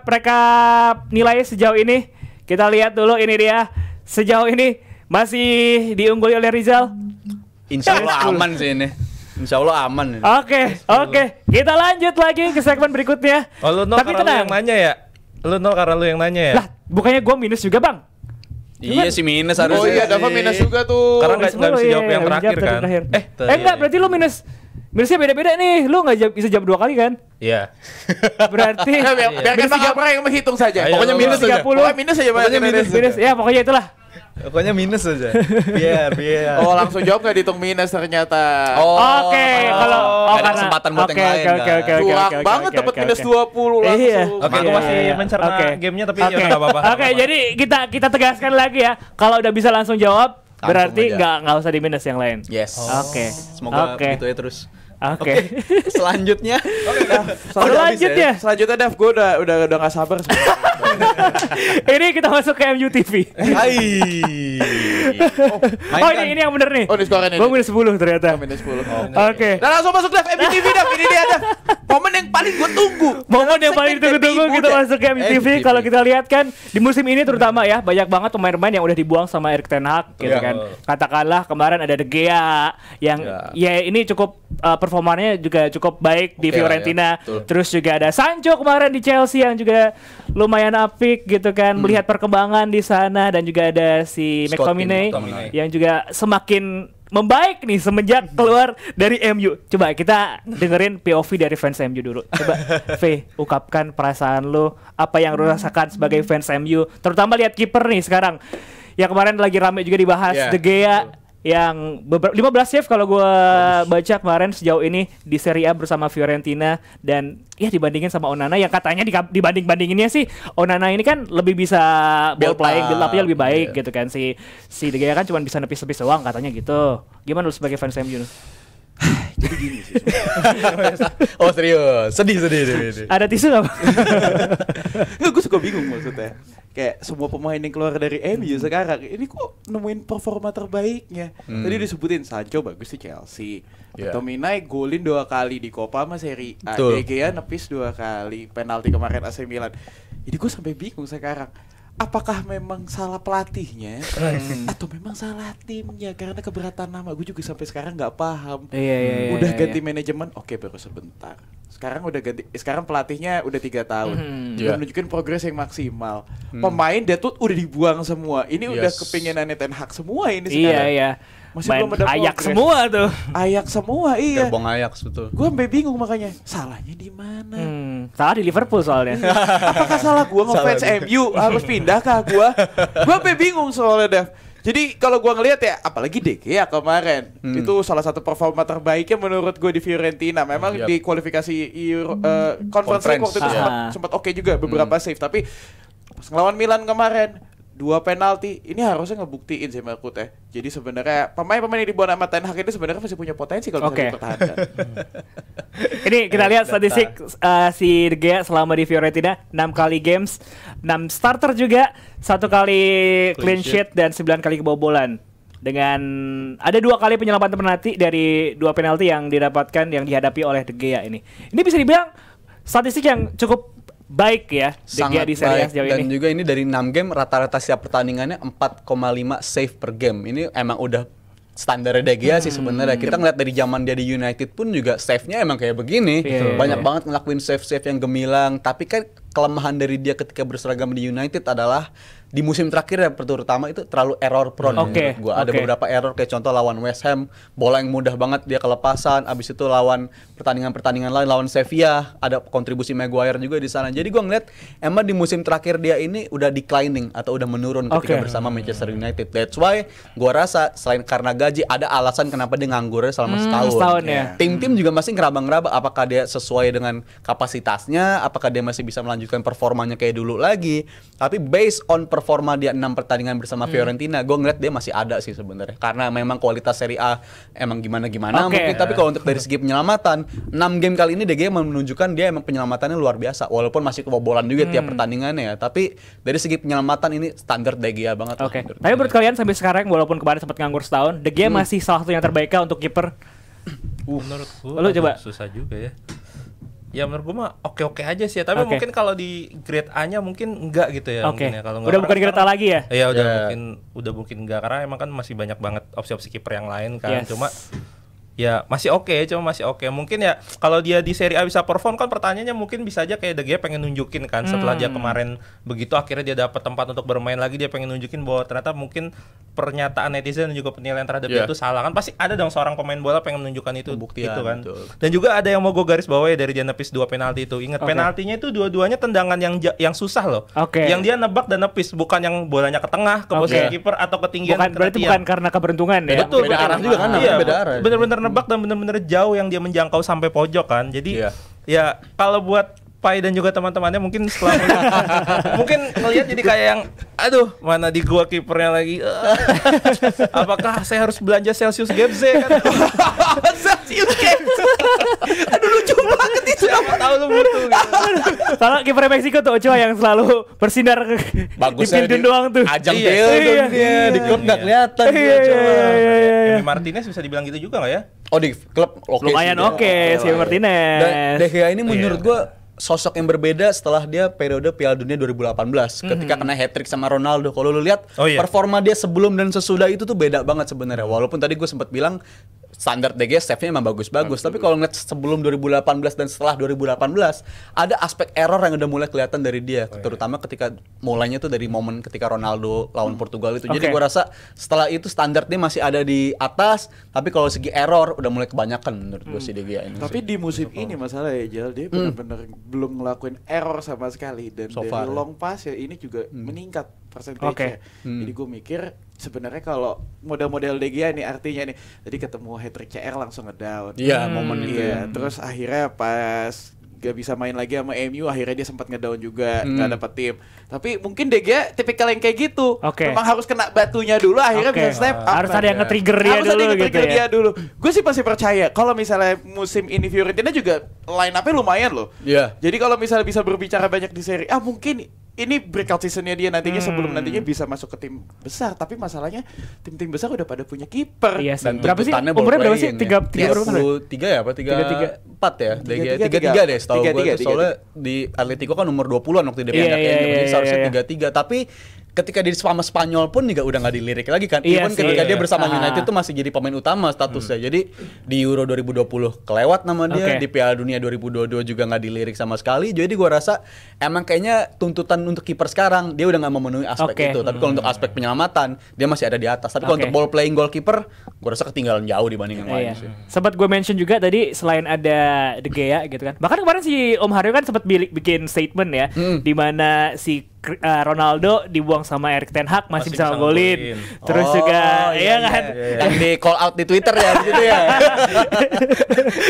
rekap nilai sejauh ini. Kita lihat dulu ini dia. Sejauh ini masih diungguli oleh Rizal. Insya Allah aman sih ini. Insya Allah aman. Oke. Kita lanjut lagi ke segmen berikutnya. Oh, lu nol Tapi karena lu tenang. yang nanya ya? Lu nol karena lu yang nanya ya? Lah, bukannya gue minus juga bang? Iya sih minus harusnya. Oh iya, sih. Dava minus juga tuh. Karena nggak Minus bisa mulu, jawab iya, yang terakhir jawab kan? terakhir. Iya, Enggak, berarti lu minusnya beda-beda nih. Lu nggak bisa jawab 2 kali kan? Iya. Berarti Nah, biarkan minus Bang Abra yang menghitung saja. Ayo, Pokoknya lo, minus lo. aja. 30. Pokoknya minus aja Bang. Pokoknya minus. minus ya pokoknya itulah. Pokoknya minus aja. Biar. Oh langsung jawab nggak dihitung minus ternyata. Oke, kalau Ada kesempatan buat yang lain. Curang banget dapat minus 20 langsung. Oke, aku masih mencerna gamenya tapi ya enggak apa-apa. Oke, jadi kita tegaskan lagi ya. Kalau udah bisa langsung jawab, berarti nggak usah di minus yang lain. Yes. Oke. Semoga gitu ya terus. Oke. Selanjutnya. Selanjutnya. Selanjutnya Dev, gue udah nggak sabar. Ini kita masuk ke MUTV. Ini yang bener nih. Oh, ini skornya nih. Gue minus 10 ternyata. Minus 10. Oke. Dan langsung masuk Dev, MUTV Dev. Ini dia Dev. Momen yang paling gue tunggu. Momen yang paling ditunggu-tunggu kita masuk ke MUTV. Kalau kita lihat kan di musim ini terutama ya, banyak banget pemain-pemain yang udah dibuang sama Erik ten Hag gitu kan. Katakanlah kemarin ada De Gea yang ya ini cukup performanya juga cukup baik di Fiorentina. Terus juga ada Sancho kemarin di Chelsea yang juga lumayan apik gitu kan, melihat perkembangan di sana, dan juga ada si McTominay yang juga semakin membaik nih semenjak keluar dari MU. Coba kita dengerin POV dari fans MU dulu. Coba V, ungkapkan perasaan lo, apa yang lo rasakan sebagai fans MU, terutama lihat kiper nih sekarang. Ya kemarin lagi rame juga dibahas De Gea yang 15 save kalau gue baca kemarin sejauh ini di Serie A bersama Fiorentina, dan ya dibandingin sama Onana yang katanya dibanding-bandinginnya sih Onana ini kan lebih bisa ball playing, build up-nya lebih baik gitu kan, si De Gea kan cuma bisa nepis-nepis doang katanya gitu. Gimana lu sebagai fans MU? Jadi gini sih. Oh serius, sedih. Ada tisu nggak? Nggak, gue suka bingung maksudnya. Kayak semua pemain yang keluar dari MU sekarang ini kok nemuin performa terbaiknya. Tadi disebutin Sancho bagus di Chelsea, McTominay golin 2 kali di Coppa sama Serie A, De Gea nepis 2 kali, penalti kemarin AC Milan. Jadi gue sampai bingung sekarang, apakah memang salah pelatihnya atau memang salah timnya, karena keberatan nama. Gue juga sampai sekarang nggak paham. Udah ganti manajemen, oke, baru sebentar. Sekarang pelatihnya udah 3 tahun, udah menunjukkan progres yang maksimal. Pemain dia tuh udah dibuang semua. Ini udah kepinginannya Ten Hag semua ini sekarang. Iya. Masih belum ada Ayak semua tuh. Ayak semua, iya. Gerbong Ajax betul. Gue sampai bingung makanya. Salahnya di mana? Salah di Liverpool soalnya. Apakah salah gue ngefans MU harus pindah kah gue? Gue sampai bingung soalnya, Dev. Jadi kalau gue ngelihat ya, apalagi De Gea kemarin, itu salah satu performa terbaiknya menurut gue di Fiorentina. Memang di kualifikasi Conference League waktu itu sempat oke juga, beberapa save. Tapi pas ngelawan Milan kemarin 2 penalti, ini harusnya ngebuktiin sih menurut ya. Jadi sebenarnya pemain-pemain yang dibawa sama Ten Hag ini sebenarnya masih punya potensi kalau bisa dipertahankan. Ini kita lihat statistik si De Gea selama di Fiorentina, 6 kali games, 6 starter juga, 1 kali clean sheet dan 9 kali kebobolan. Dengan ada 2 kali penyelamatan penalti dari 2 penalti yang didapatkan yang dihadapi oleh De Gea ini. Ini bisa dibilang statistik yang cukup baik ya, De Gea di Serie A sejauh ini. Dan juga ini dari 6 game rata-rata setiap pertandingannya 4,5 save per game. Ini emang udah standar De Gea sih sebenarnya. Kita ngeliat dari zaman dia di United pun juga save-nya emang kayak begini. Banyak banget ngelakuin save-save yang gemilang. Tapi kan kelemahan dari dia ketika berseragam di United adalah di musim terakhir ya terutama itu terlalu error prone menurut gua. Ada beberapa error kayak contoh lawan West Ham, bola yang mudah banget dia kelepasan. Abis itu lawan pertandingan-pertandingan lain, lawan Sevilla ada kontribusi Maguire juga di sana. Jadi gua ngeliat emang di musim terakhir dia ini udah declining atau udah menurun ketika bersama Manchester United. That's why gua rasa selain karena gaji ada alasan kenapa dia nganggurnya selama setahun. Tim-tim juga masih ngeraba-ngeraba apakah dia sesuai dengan kapasitasnya, apakah dia masih bisa melanjutkan performanya kayak dulu lagi. Tapi based on performa dia 6 pertandingan bersama Fiorentina, gue ngeliat dia masih ada sih sebenarnya. Karena memang kualitas Serie A emang gimana-gimana mungkin. Tapi kalau untuk dari segi penyelamatan, 6 game kali ini De Gea menunjukkan dia emang penyelamatannya luar biasa. Walaupun masih kebobolan juga tiap pertandingannya ya. Tapi dari segi penyelamatan ini standar De Gea banget. Tapi menurut kalian sampai sekarang walaupun kemarin sempat nganggur setahun, De Gea masih salah satu yang terbaik untuk kiper? Menurut gue coba susah juga ya. Ya menurut gue mah oke-oke aja sih ya. Tapi mungkin kalau di grade A-nya mungkin enggak gitu ya. Mungkin ya. Kalau udah bukan grade A lagi ya? Iya udah mungkin enggak, karena emang kan masih banyak banget opsi-opsi kiper yang lain kan. Cuma ya masih oke. Mungkin ya kalau dia di Serie A bisa perform kan, pertanyaannya mungkin bisa aja kayak De Gea pengen nunjukin kan setelah dia kemarin begitu akhirnya dia dapat tempat untuk bermain lagi, dia pengen nunjukin bahwa ternyata mungkin pernyataan netizen dan juga penilaian terhadap dia itu salah kan, pasti ada dong seorang pemain bola pengen menunjukkan itu gitu kan. Betul. Dan juga ada yang mau gue garis bawahi dari dia nepis 2 penalti itu. Ingat penaltinya itu dua-duanya tendangan yang susah loh. Yang dia nebak dan nepis, bukan yang bolanya ke tengah ke posisi kiper atau ketinggian. Berarti bukan karena keberuntungan ya. Betul, beda arah juga kan, beda arah. Bener-bener nebak dan bener-bener jauh yang dia menjangkau sampai pojok kan. Jadi ya kalau buat Pai dan juga teman-temannya mungkin setelah mungkin ngelihat jadi kayak yang aduh mana di gua kipernya lagi apakah saya harus belanja Celsius Gebze kan. Celsius Gebze aduh lucu banget itu, siapa tahu lu butuh gitu. Kalau kiper Meksiko tuh Ochoa yang selalu bersinar bagus di Pildun doang tuh. Ajang Pildun dia di klub nggak kelihatan dia Ochoa. Emi Martinez bisa dibilang gitu juga nggak ya? Oh di klub lumayan oke si Martinez. Dan De Gea ini menurut gua sosok yang berbeda setelah dia periode Piala Dunia 2018 ketika kena hat-trick sama Ronaldo. Kalau lu lihat performa dia sebelum dan sesudah itu tuh beda banget sebenarnya. Walaupun tadi gue sempat bilang standar De Gea save-nya emang bagus-bagus, tapi kalau ngeliat sebelum 2018 dan setelah 2018 ada aspek error yang udah mulai kelihatan dari dia, terutama ketika mulainya tuh dari momen ketika Ronaldo lawan Portugal itu. Jadi gue rasa setelah itu standar dia masih ada di atas, tapi kalau segi error udah mulai kebanyakan menurut gue si De Gea ini. Tapi di musim ini masalah ya Jal, dia benar-benar belum ngelakuin error sama sekali, dan so dari long pass ya ini juga meningkat persentasenya. Jadi gue mikir sebenarnya kalau model-model De Gea nih artinya nih tadi ketemu hat-trick CR langsung ngedown. Iya, momen itu. Iya, terus akhirnya pas gak bisa main lagi sama MU, akhirnya dia sempat ngedown juga, gak dapet tim. Tapi mungkin De Gea tipikal yang kayak gitu. Memang harus kena batunya dulu, akhirnya bisa step up. Harus ada yang nge-trigger dia dulu. Harus ada yang nge-trigger dia dulu. Gue sih pasti percaya kalau misalnya musim ini Fiorentina juga line up-nya lumayan loh. Iya. Jadi kalau misalnya bisa berbicara banyak di Serie A, mungkin ini breakout seasonnya dia nantinya sebelum nantinya bisa masuk ke tim besar. Tapi masalahnya tim-tim besar udah pada punya kiper. Iya sih. Dan berapa sih? Umurnya berapa sih? 33 ya apa? 34 ya? 33 deh setahu gue. Soalnya di Atletico kan umur 20-an waktu dia pindah ke seharusnya 33. Tapi ketika di sama Spanyol pun juga udah nggak dilirik lagi kan. Even ketika dia bersama United tuh masih jadi pemain utama statusnya. Jadi di Euro 2020 kelewat nama dia, di Piala Dunia 2022 juga nggak dilirik sama sekali. Jadi gua rasa emang kayaknya tuntutan untuk kiper sekarang dia udah nggak memenuhi aspek itu. Tapi kalau untuk aspek penyelamatan dia masih ada di atas. Tapi kalau untuk ball playing goalkeeper gua rasa ketinggalan jauh dibanding yang lain sih. Sempat gue mention juga tadi selain ada De Gea gitu kan. Bahkan kemarin si Om Haryo kan sempat bikin statement ya, di mana si Ronaldo dibuang sama Erik ten Hag masih bisa golin. Terus juga kan yang di call out di Twitter ya gitu ya.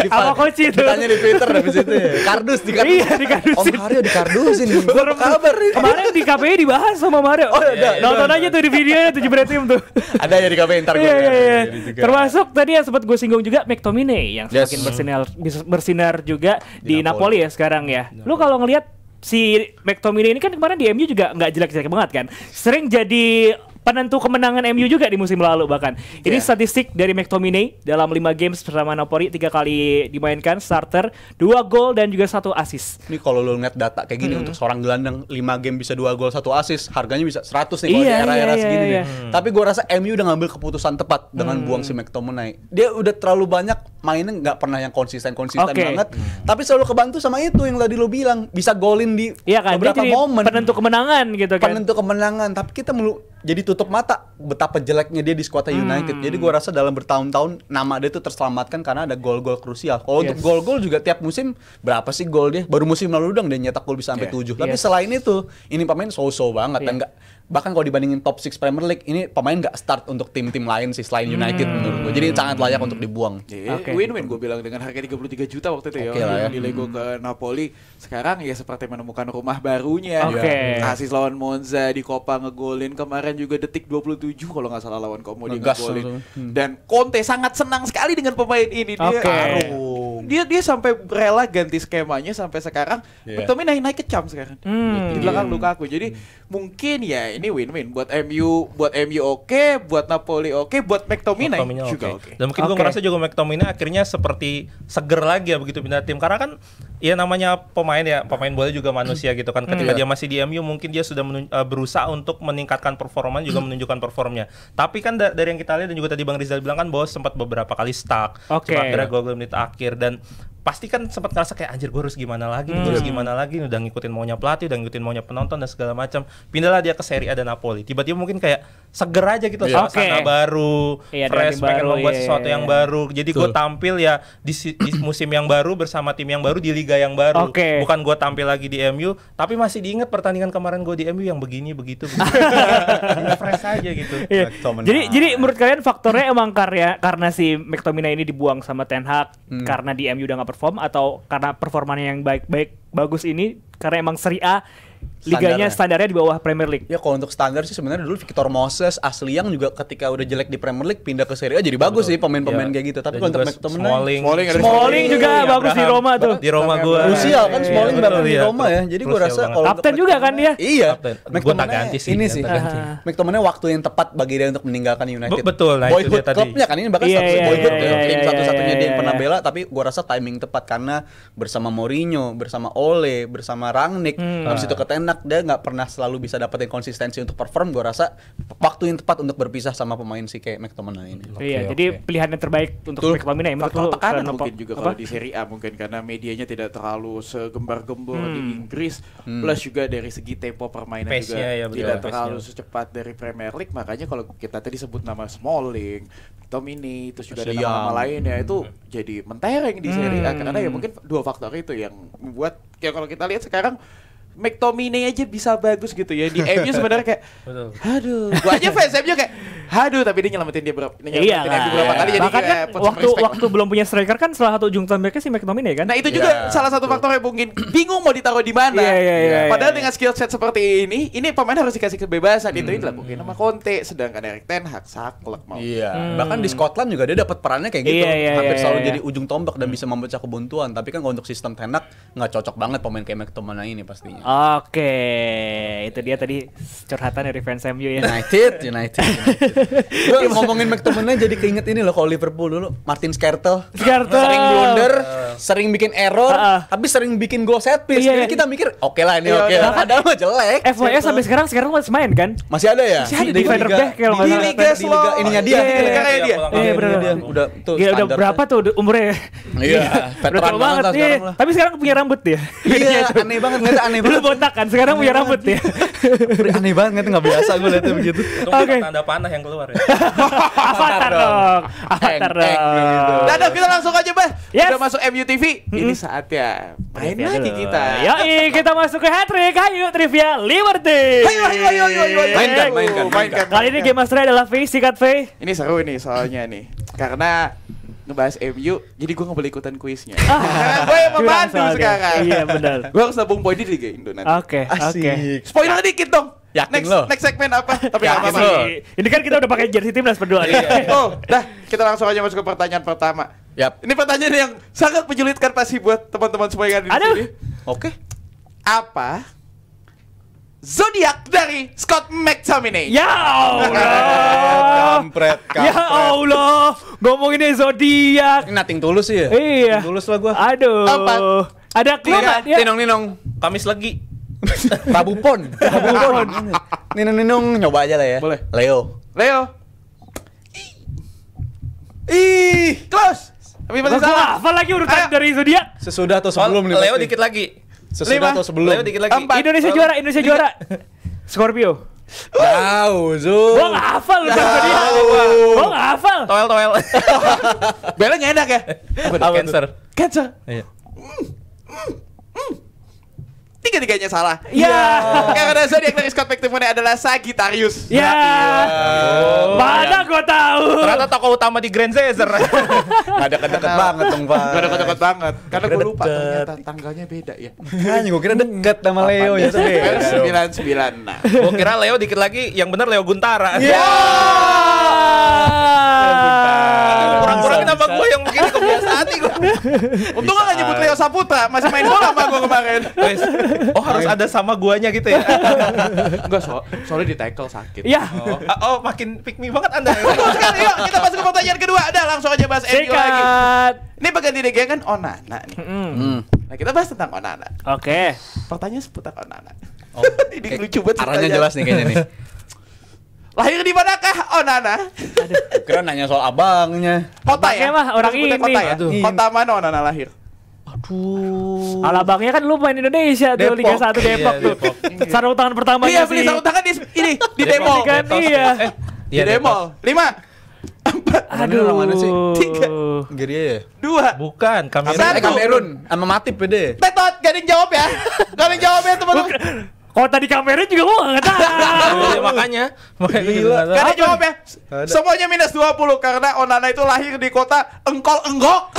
Apa coach itu? Ditanya di Twitter habis itu ya. Kardus di kardus. Iya, di kardus. Om Haryo di kardusin. Apa kabar nih? Kemarin di KPI dibahas sama Mario. Nonton aja tuh di videonya 7 tim tuh. Ada ya di KPI ntar gue. Iya. Termasuk tadi yang sempat gue singgung juga McTominay yang semakin bersinar juga di Napoli ya sekarang ya. Lu kalau ngelihat si McTominay ini kan kemarin di MU juga nggak jelek-jelek banget kan, sering jadi penentu kemenangan MU juga di musim lalu bahkan. Ini statistik dari McTominay dalam 5 games bersama Napoli, 3 kali dimainkan starter, 2 gol dan juga 1 assist. Ini kalau lu ngeliat data kayak gini untuk seorang gelandang 5 game bisa 2 gol 1 assist, harganya bisa 100 nih kalau di era-era segini nih. Tapi gua rasa MU udah ngambil keputusan tepat dengan buang si McTominay. Dia udah terlalu banyak mainnya nggak pernah yang konsisten banget. Tapi selalu kebantu sama itu yang tadi lu bilang, bisa golin di beberapa momen. Penentu kemenangan gitu kan. Penentu kemenangan, tapi kita jadi tutup mata betapa jeleknya dia di skuad United. Jadi gua rasa dalam bertahun-tahun nama dia tuh terselamatkan karena ada gol-gol krusial. Kalau untuk gol-gol juga tiap musim berapa sih gol dia? Baru musim lalu dong dia nyetak gol bisa sampai 7. Tapi selain itu, ini pemain so-so banget dan enggak, bahkan kalau dibandingin top 6 Premier League, ini pemain nggak start untuk tim-tim lain sih selain United menurut gue. Jadi sangat layak untuk dibuang. Win-win gue bilang dengan harga 33 juta waktu itu ya. Di Lego ke Napoli. Sekarang ya seperti menemukan rumah barunya. Asis lawan Monza di Copa ngegolin, kemarin juga detik 27 kalau nggak salah lawan Como dia ngegolin. Dan Conte sangat senang sekali dengan pemain ini. Dia sampai rela ganti skemanya sampai sekarang. McTominay naik ke champ sekarang. Di belakang Lukaku. Jadi mungkin ya ini win-win buat MU oke, buat Napoli oke, buat McTominay juga oke. Dan mungkin gue merasa juga McTominay akhirnya seperti seger lagi ya begitu pindah tim, karena kan ya namanya pemain bola juga manusia gitu kan. Ketika dia masih di MU mungkin dia sudah berusaha untuk meningkatkan performa, juga menunjukkan performnya. Tapi kan dari yang kita lihat dan juga tadi Bang Rizal bilang kan bahwa sempat beberapa kali stuck. Cuma akhirnya gol menit akhir, dan pasti kan sempat ngerasa kayak anjir gue harus gimana lagi nih, gue harus gimana lagi nih, udah ngikutin maunya pelatih, udah ngikutin maunya penonton dan segala macam. Pindahlah dia ke Serie A dan Napoli. Tiba-tiba mungkin kayak seger aja gitu, suasana baru, fresh, pengen membuat sesuatu yang baru. Jadi gue tampil ya di musim yang baru bersama tim yang baru di liga yang baru. Bukan gue tampil lagi di MU, tapi masih diingat pertandingan kemarin gue di MU yang begini begitu. Fresh aja gitu. Jadi menurut kalian faktornya emang karena si McTominay ini dibuang sama Ten Hag karena di MU udah nggak perform, atau karena performanya yang baik-baik bagus ini karena emang Serie A liganya standarnya di bawah Premier League? Ya kalau untuk standar sih sebenarnya dulu Victor Moses, Ashley Young juga ketika udah jelek di Premier League pindah ke Serie A jadi bagus sih pemain-pemain kayak gitu. Tapi kalau untuk McTominay, Smalling juga bagus di Roma tuh. Di Roma gua. Usia kan Smalling bahkan di Roma ya. Jadi gua rasa kalau kapten juga kan dia. Iya. McTominay ini sih. McTominay waktu yang tepat bagi dia untuk meninggalkan United. Betul. Nah itu dia tadi. Klubnya kan ini bahkan boyhood tim satu-satunya dia yang pernah bela, tapi gua rasa timing tepat karena bersama Mourinho, bersama Ole, bersama Rangnick, habis itu ke Ten Hag dia nggak pernah selalu bisa dapetin konsistensi untuk perform. Gue rasa waktu yang tepat untuk berpisah sama pemain sih kayak McTominay ini. Jadi pilihan yang terbaik untuk McTominay menurut tekanan mungkin juga kalau di Serie A mungkin karena medianya tidak terlalu segembar-gembor di Inggris, plus juga dari segi tempo permainan juga tidak terlalu secepat dari Premier League. Makanya kalau kita tadi sebut nama Smalling, McTominay, terus juga ada nama lainnya itu jadi mentereng di Serie A karena ya mungkin dua faktor itu yang membuat kayak kalau kita lihat sekarang McTominay aja bisa bagus gitu ya. Di MU sebenarnya kayak aduh, gua aja fans MU kayak aduh, tapi dia nyelamatin dia berapa kali jadi bahkan kan waktu belum punya striker kan salah satu ujung tombaknya si McTominay kan. Nah, itu juga salah satu faktor yang mungkin bingung mau ditaruh di mana. Padahal dengan skill set seperti ini pemain harus dikasih kebebasan. Itu dilakuin sama Conte, sedangkan Erik ten Hag saklek mau. Bahkan di Scotland juga dia dapat perannya kayak gitu. Hampir selalu jadi ujung tombak dan bisa memecah kebuntuan. Tapi kan kalau untuk sistem ten Hag nggak cocok banget pemain kayak McTominay ini pastinya. Oke, itu dia tadi curhatan dari fans MU ya. United. Gue ngomongin McTominay jadi keinget ini loh, kalau Liverpool dulu Martin Skrtel sering blunder, sering bikin error, tapi sering bikin goal set piece. Jadi kita mikir oke lah ini oke lah. Padahal mah jelek. FYI sampai sekarang masih main kan? Masih ada ya? Masih ada di Fenerbahce kalau di liga ininya dia. Iya benar. Udah berapa tuh umurnya? Iya, veteran banget sekarang lah. Tapi sekarang punya rambut dia. Iya, aneh banget, ngeliatnya aneh banget. Dulu botak kan, sekarang punya rambut ya. Aneh banget, nggak biasa gue liatnya begitu. Oke. Tanda panah yang keluar ya. Avatar dong. Dadah, kita langsung aja Bah. Udah masuk MU TV. Ini saatnya main lagi kita. Yoi, kita masuk ke hat-trick. Ayo trivia Liberty. Ayo. Mainkan. Kali ini game masternya adalah V, sikat V. Ini seru nih soalnya nih. Karena ngebahas MU, jadi gue gak boleh ikutan kuisnya. Gue yang membantu sekarang. Iya benar. Gue harus nabung poin di Liga Indo nanti. Oke. Spoiler dikit dong. Yakin lo? Next segmen apa? Tapi yakin apa lo? Ini kan kita udah pakai jersey timnas berdua nih. Dah, kita langsung aja masuk ke pertanyaan pertama. Ini pertanyaan yang sangat menyulitkan pasti buat teman-teman semua yang ada di sini. Oke. Apa zodiak dari Scott McTominay? Ya Allah. Kampret. Ya Allah. Ngomonginnya zodiak. Ini Nothing Tulus sih ya? Iya. Tulus lah gua. Aduh. Ada clue enggak dia? Ninong. Kamis Legi. Rabu Pon. Ninong. Nyoba aja lah ya. Boleh. Leo. Close. Tapi masih salah. Apa lagi urutan dari zodiak? Sesudah atau sebelum nih? Leo dikit lagi. Sesudah atau sebelum? Leo dikit lagi. Indonesia juara. Scorpio. Tahu, Zul. Gua enggak hafal lu zodiak. Gua enggak hafal. Toel. Belanya enak ya? Cancer. Iya. Tiga-tiganya salah. Iya. Karena zodiak dari Scott McTominay adalah Sagittarius. Ya. Mana gua tahu. Ternyata tokoh utama di Grand Caesar. Enggak deket-deket banget dong, Pak. Gak deket-deket banget. Karena gue lupa ternyata tanggalnya beda ya. Kan gua kira deket sama Leo ya. 99. Nah. Gua kira Leo dikit lagi, yang benar Leo Guntara. Kurang-kurangin nama gue yang mungkin kebiasaan nih gue. Untung gak nyebut Leo Saputra, masih main bola sama gue kemarin. Oh harus ada sama guanya gitu ya? Enggak, soalnya di tackle sakit. Iya. Oh makin pick me banget Anda. Betul sekali, yuk kita masuk ke pertanyaan kedua. Udah langsung aja bahas MU lagi. Ini pengganti DG kan Onana nih. Nah kita bahas tentang Onana. Oke. Pertanyaan seputar Onana. Ini lucu banget. Arahnya jelas nih kayaknya nih. Lahir di manakah Onana? Kira nanya soal abangnya. Kota ya? Mah orang ini. Kota ya? Kota mana Onana lahir? Aduh. Alabangnya kan lu main Indonesia tuh Liga 1 Depok tuh. Sarung tangan pertama Iya, beli sarung tangan di Depok kan. Iya. Di Depok. 5. Aduh. Mana sih? 3. Nigeria ya? 2. Bukan, Kamerun sama Matip beda. Tetot, gak ada yang jawab ya. Gak ada yang jawab ya teman-teman. Kalau tadi Kamerun juga gua enggak tahu. Makanya Gila. Gak ada yang jawab ya. Semuanya minus 20 karena Onana itu lahir di kota Engkol-Enggok.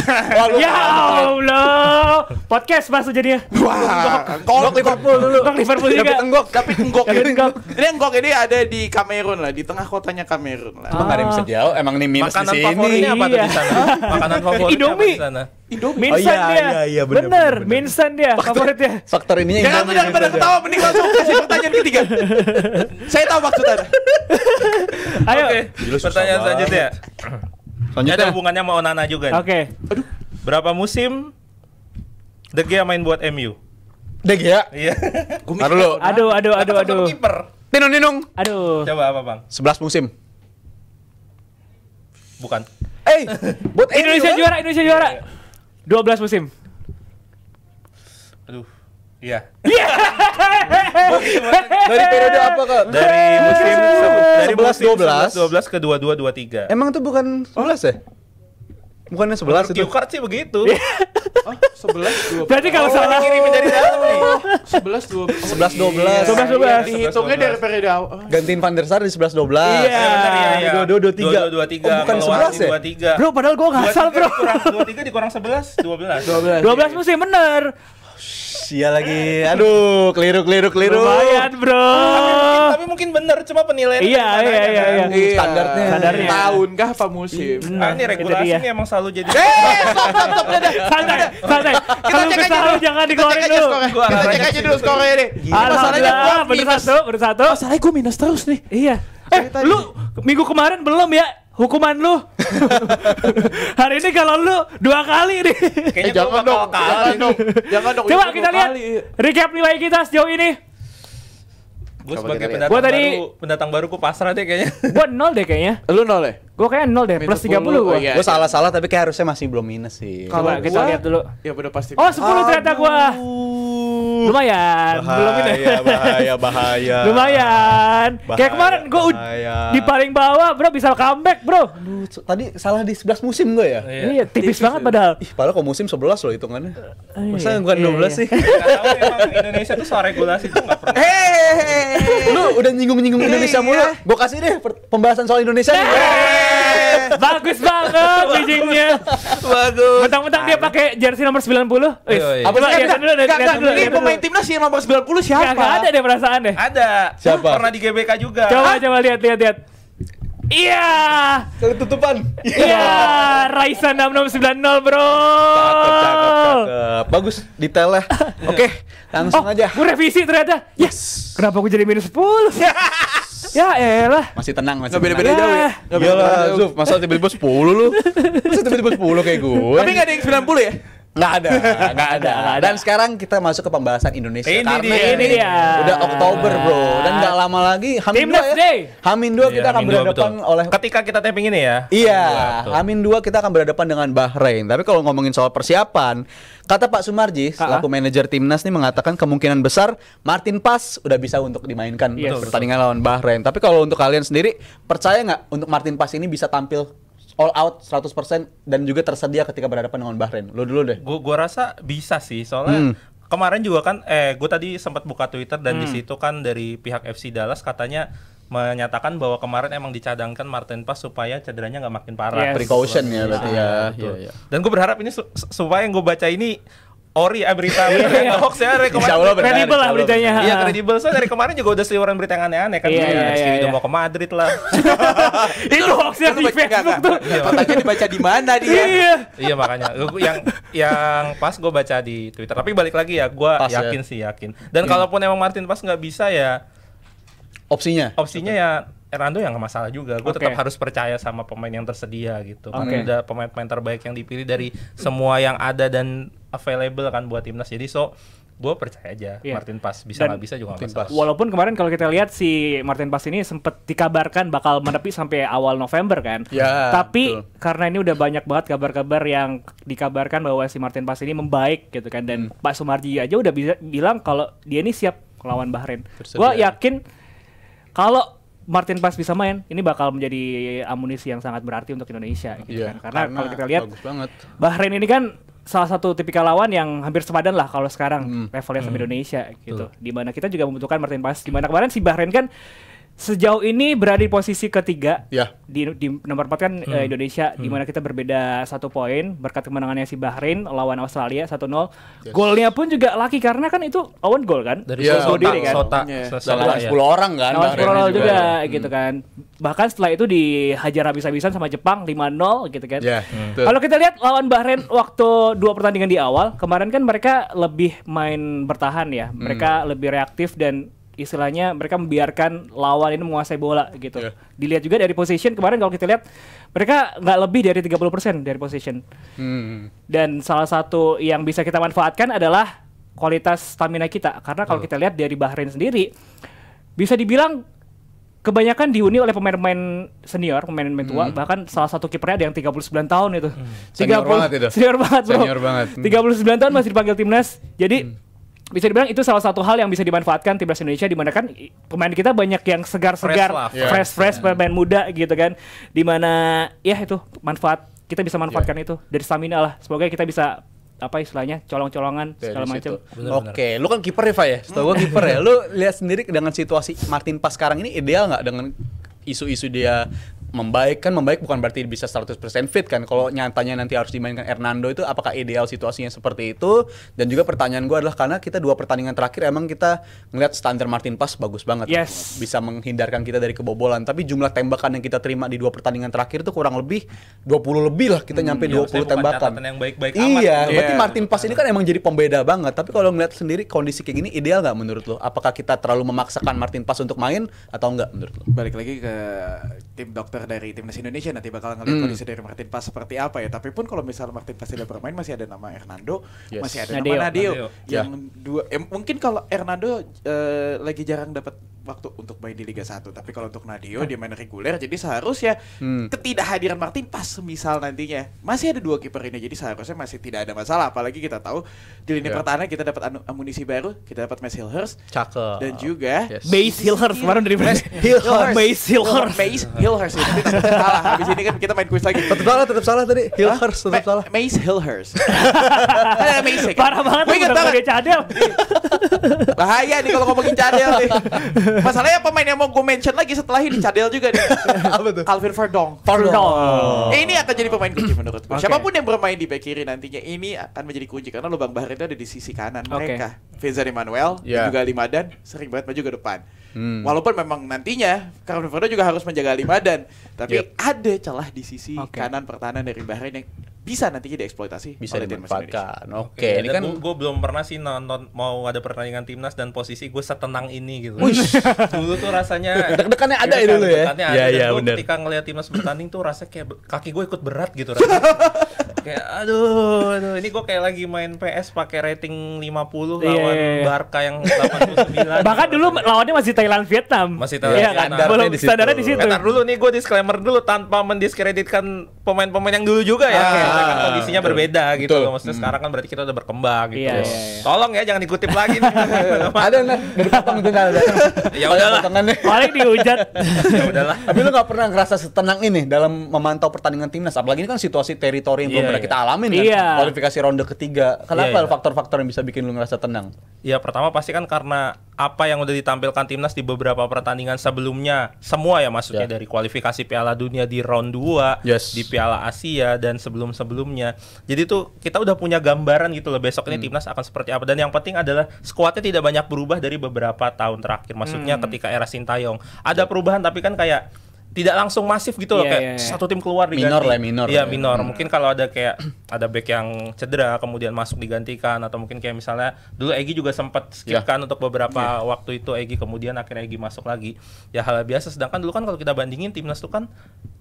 Ya Allah. Podcast masuk jadinya. Wah, Enggok Liverpool dulu. Enggok Liverpool juga. Tapi Enggok David Enggok. ini Enggok ini ada di Kamerun lah, di tengah kotanya Kamerun lah. Emang gak ada yang bisa jauh, emang nih minus makanan di sini. favoritnya apa tuh di sana? Makanan favoritnya apa Indomie. di sana? Indomie. Minsan Oh, dia. iya, bener, Bener, bener. Minsan dia favoritnya. Faktor ininya Jangan Indomie daripada saja. ketawa, mending langsung kasih pertanyaan ketiga. Saya tahu maksud Anda. Ayo. Oke, pertanyaan selanjutnya. Ini Selanjutnya. ada hubungannya sama Onana juga nih. Oke. Berapa musim De Gea main buat MU? Dek ya. Iya. Taruh dulu. Aduh. Kiper. Ninung. Aduh. Coba apa, Bang? 11 musim. Bukan. Buat Indonesia juara. 12 musim. Aduh. Iya. Dari periode apa, Kak? Dari musim 11-12. 12 ke 22-23. Emang itu bukan 11 ya? Bukannya 11 itu. Cue card sih begitu. Oh, 11 12. Berarti kalau salah Kirimin dari dalam nih. 11 12. 11-12. 12. Dihitungnya dari periode awal. Gantiin Van der Sar di 11-12. Iya. Benar, 22-23. 22-23. Oh, bukan 11 ya? 23. Bro, padahal gua ngasal, Bro. 23 dikurang 11, 12. 12 musim bener. Sia lagi. Aduh, keliru. Lumayan, Bro. Tapi mungkin bener, cuma penilaian. Iya. Standarnya. Tahun kah apa musim? Nah, ini regulasi Itu dia. ini emang selalu jadi. Stop. Santai. Kita Kalau cek aja kesal dulu. jangan Kita dikeluarin cek aja dulu. skornya. Gua Kita arahnya cek aja ke dulu situ. skornya nih. Alhamdulillah, gua bener minus. satu. Masalahnya gue minus terus nih. Iya. Lu minggu kemarin belum ya hukuman lu. Hari ini kalau lu 2 kali nih. Kayaknya Jangan dong. Jangan dong. Coba Itu kita dua lihat kali. recap nilai kita sejauh ini. Gue Coba sebagai kita lihat. pendatang baru gue pasrah deh kayaknya. Gua 0 deh kayaknya. Lu 0 ya? Gua kayak 0 deh, plus 30 gua. Oh, iya. Gue salah tapi kayak harusnya masih belum minus sih. Coba kita lihat dulu. Ya udah pasti. Oh, 10 ternyata gua. Lumayan, belum ini. Bahaya. Lumayan. Kayak kemarin gua bahaya. di paling bawah, Bro, bisa comeback, Bro. Aduh, tadi salah di 11 musim gue ya? Iya, tipis banget padahal. Ih, padahal kok musim 11 loh hitungannya. Masa Iya. bukan Iya, 12 iya. sih? Gak tahu emang Indonesia tuh soal regulasi tuh nggak pernah. Lu udah nyinggung-nyinggung Indonesia mulu. Gue kasih deh pembahasan soal Indonesia nih. Bagus banget bridgingnya. Bagus. Mentang-mentang dia pakai jersey nomor 90. Wis. Iya. Apa sih? Lihat dulu, lihat dulu. Ini pemain timnas yang nomor 90 siapa? Enggak ada deh perasaan deh. Ada. Siapa? Pernah di GBK juga. Coba lihat. Iya. Ketutupan. Iya, Raisa 6690, Bro. Cakep. Bagus detailnya. Oke, langsung aja. Gue revisi ternyata. Yes. Kenapa gue jadi minus 10? Ya elah. Masih tenang, masih Nggak beda-beda tenang. jauh ya? Ya. Iyalah, Zuf, masa tiba-tiba 10 lu? Masa tiba-tiba 10 kayak gue? Tapi nggak ada yang 90 ya? Nggak ada. Dan sekarang kita masuk ke pembahasan Indonesia. Ini karena dia, ini dia. udah Oktober, Bro. Dan nggak lama lagi Hamin 2 Timnas ya. Day. Hamin 2 kita akan berhadapan oleh ketika kita taping ini ya. Iya, Betul. Hamin 2 kita akan berhadapan dengan Bahrain. Tapi kalau ngomongin soal persiapan, kata Pak Sumarji selaku manajer timnas nih mengatakan kemungkinan besar Martin Pas udah bisa untuk dimainkan Yes. pertandingan lawan Bahrain. Tapi kalau untuk kalian sendiri, percaya nggak untuk Martin Pas ini bisa tampil all out 100% dan juga tersedia ketika berhadapan dengan Bahrain? Lu dulu deh. Gua rasa bisa sih, soalnya kemarin juga kan gue tadi sempat buka Twitter dan di situ kan dari pihak FC Dallas katanya menyatakan bahwa kemarin emang dicadangkan Martin Pas supaya cederanya nggak makin parah. Yes. Precaution ya berarti ya. Betul. Iya. Dan gue berharap ini supaya yang gue baca ini ori berita hoax ya dari Insya Allah benar. Kredibel lah beritanya. Iya kredibel, so dari kemarin juga udah seliweran berita yang aneh-aneh kan. Iya. Udah mau ke Madrid lah. Itu hoaxnya di Facebook tuh. Katanya dibaca di mana dia? Iya. Iya makanya yang pas gue baca di Twitter. Tapi balik lagi ya, gue Pas ya. yakin. Dan kalaupun emang Martin Pas nggak bisa ya, Opsinya. opsinya ya Hernando yang nggak masalah juga. Gue Oke. tetap harus percaya sama pemain yang tersedia gitu. Oke. Karena ada pemain-pemain terbaik yang dipilih dari semua yang ada dan available kan buat timnas. Jadi Gue percaya aja Martin Paes bisa nggak bisa juga nggak masalah. Walaupun kemarin kalau kita lihat si Martin Paes ini sempat dikabarkan bakal menepi sampai awal November kan. Tapi karena ini udah banyak banget kabar-kabar yang dikabarkan bahwa si Martin Paes ini membaik gitu kan, dan Pak Sumarji aja udah bisa bilang kalau dia ini siap lawan Bahrain. Gue yakin kalau Martin Paes bisa main, ini bakal menjadi amunisi yang sangat berarti untuk Indonesia gitu kan. Karena kalau kita lihat Bahrain ini kan salah satu tipikal lawan yang hampir sepadan lah kalau sekarang levelnya sama Indonesia gitu. Dimana kita juga membutuhkan Martin Paes. Dimana kemarin si Bahrain kan sejauh ini berada di posisi ketiga di nomor 4 kan Indonesia, di mana kita berbeda 1 poin berkat kemenangannya si Bahrain lawan Australia 1-0. Golnya pun juga laki karena kan itu own goal kan dari Sota kan. Lawan 10 orang kan. Lawan 10 orang juga gitu kan. Bahkan setelah itu dihajar habis-habisan sama Jepang 5-0 gitu kan. Kalau kita lihat lawan Bahrain waktu 2 pertandingan di awal kemarin kan mereka lebih main bertahan ya. Mereka lebih reaktif dan istilahnya mereka membiarkan lawan ini menguasai bola gitu. Dilihat juga dari position kemarin kalau kita lihat mereka nggak lebih dari 30% dari position. Dan salah satu yang bisa kita manfaatkan adalah kualitas stamina kita. Karena kalau kita lihat dari Bahrain sendiri bisa dibilang kebanyakan dihuni oleh pemain-pemain senior, pemain-pemain tua. Bahkan salah satu kipernya ada yang 39 tahun itu. Senior banget itu. Senior banget bro. Senior banget. 39 tahun masih dipanggil timnas. Jadi bisa dibilang itu salah satu hal yang bisa dimanfaatkan timnas Indonesia, di mana kan pemain kita banyak yang segar-segar, fresh pemain muda gitu kan. Di mana ya itu kita bisa manfaatkan itu dari stamina lah. Semoga kita bisa apa istilahnya colong-colongan segala macam. Oke, lu kan kiper ya, Fa ya? Setahu gua kiper ya. Lu lihat sendiri dengan situasi Martin Paes sekarang ini ideal nggak dengan isu-isu dia membaik bukan berarti bisa 100% fit kan. Kalau nyatanya nanti harus dimainkan Hernando itu apakah ideal situasinya seperti itu? Dan juga pertanyaan gue adalah karena kita 2 pertandingan terakhir emang kita ngeliat standar Martin Paes bagus banget. Bisa menghindarkan kita dari kebobolan, tapi jumlah tembakan yang kita terima di 2 pertandingan terakhir itu kurang lebih 20 lebih lah, kita nyampe 20 tembakan. Yang baik-baik berarti Martin Paes ini kan emang jadi pembeda banget. Tapi kalau ngeliat sendiri kondisi kayak gini ideal nggak menurut lo? Apakah kita terlalu memaksakan Martin Paes untuk main atau enggak menurut lo? Balik lagi ke tim dokter dari timnas Indonesia nanti bakal ngeliat kondisi dari Martin Paes seperti apa ya. Tapi pun kalau misalnya Martin Paes tidak bermain masih ada nama Hernando, masih ada nama Nadeo. Yang dua mungkin kalau Hernando lagi jarang dapat waktu untuk main di Liga 1, tapi kalau untuk Nadeo dia main reguler, jadi seharusnya ketidakhadiran Martin Paes misal nantinya masih ada 2 kiper ini, jadi seharusnya masih tidak ada masalah. Apalagi kita tahu di lini pertahanan kita dapat amunisi baru, kita dapat Mace Hilhurst dan juga Mace Hilhurst kemarin dari Mace Hilhurst ini salah. Habis ini kan kita main quiz lagi. Tetap salah tadi. Hilhurst tetap salah. Mace Hilhurst. Mace parah banget. Gue ingat banget cadel. Bahaya nih kalau ngomongin cadel nih. Masalahnya pemain yang mau gue mention lagi setelah ini cadel juga nih. Apa tuh? Calvin Verdong. Ini akan jadi pemain kunci menurut gue. Siapapun yang bermain di bek kiri nantinya ini akan menjadi kunci karena lubang Bahrain itu ada di sisi kanan mereka. Vincent Emmanuel dan juga Limadan sering banget maju ke depan. Walaupun memang nantinya Calvin Verdong juga harus menjaga Limadan, tapi ada celah di sisi kanan pertahanan dari Bahrain yang bisa nantinya dieksploitasi, bisa dimanfaatkan. Ini kan gue belum pernah sih nonton mau ada pertandingan timnas dan posisi gue setenang ini gitu. Dulu tuh rasanya deg-degannya ada ya dulu ya. Iya benar. Ketika ngelihat timnas bertanding tuh rasanya kayak kaki gue ikut berat gitu. Kayak aduh, ini gue kayak lagi main PS pakai rating 50 lawan Barca yang 89. Bahkan dulu lawannya masih Thailand Vietnam. Masih Thailand Vietnam. Belum standarnya di situ. Bentar dulu nih, gue disclaimer dulu tanpa mendiskreditkan pemain-pemain yang dulu juga ya. Kan kondisinya berbeda gitu loh. Maksudnya sekarang kan berarti kita udah berkembang gitu. Tolong ya jangan dikutip lagi nih. Ada nggak dari potong itu nggak ada. Ya udahlah. Paling dihujat. Ya udahlah. Tapi lu nggak pernah ngerasa setenang ini dalam memantau pertandingan timnas. Apalagi ini kan situasi teritori yang belum pernah kita alamin kan. Kualifikasi ronde ketiga. Kenapa faktor-faktor yang bisa bikin lu ngerasa tenang? Ya pertama pasti kan karena apa yang udah ditampilkan timnas di beberapa pertandingan sebelumnya. Semua ya maksudnya dari kualifikasi Piala Dunia di round 2, di Piala Asia dan sebelum-sebelumnya. Jadi tuh kita udah punya gambaran gitu loh besok ini timnas akan seperti apa. Dan yang penting adalah skuadnya tidak banyak berubah dari beberapa tahun terakhir. Maksudnya ketika era Sintayong ada perubahan, tapi kan kayak tidak langsung masif gitu loh, kayak satu tim keluar diganti. Minor. Iya, minor. Mungkin kalau ada kayak ada back yang cedera kemudian masuk digantikan, atau mungkin kayak misalnya dulu Egy juga sempat skip kan untuk beberapa waktu itu Egy, kemudian akhirnya Egy masuk lagi. Ya hal biasa, sedangkan dulu kan kalau kita bandingin timnas tuh kan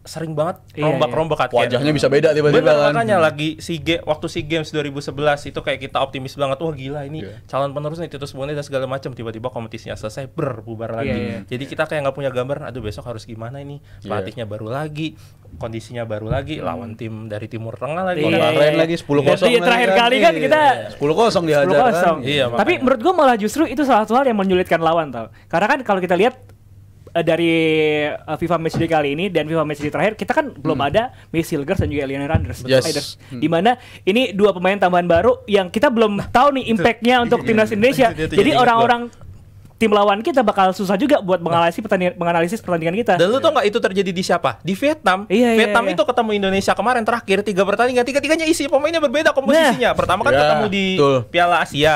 sering banget rombak-rombak, wajahnya bisa beda tiba-tiba kan. Makanya lagi waktu SEA Games 2011 itu kayak kita optimis banget, wah gila ini calon penerus nih Titus Bonnet dan segala macam, tiba-tiba kompetisinya selesai bubar lagi. Jadi kita kayak nggak punya gambaran, aduh besok harus gimana ini. Pelatihnya baru lagi, kondisinya baru lagi, lawan tim dari Timur Tengah lagi. Bahrain lagi 10-0. Jadi terakhir kali kan kita 10-0 dihajar kan. Iya, tapi menurut gua malah justru itu salah satu hal yang menyulitkan lawan tau. Karena kan kalau kita lihat dari FIFA Matchday kali ini dan FIFA Matchday terakhir kita kan belum ada Messi Hilgers dan juga Eliana Randers. Dimana ini dua pemain tambahan baru yang kita belum tahu nih impactnya untuk timnas Indonesia. Jadi orang-orang tim lawan kita bakal susah juga buat menganalisis pertandingan kita. Dan lu tau nggak itu terjadi di siapa? Di Vietnam. Vietnam itu ketemu Indonesia kemarin terakhir 3 pertandingan, tiga-tiganya isi pemainnya berbeda komposisinya. Pertama kan ketemu di Piala Asia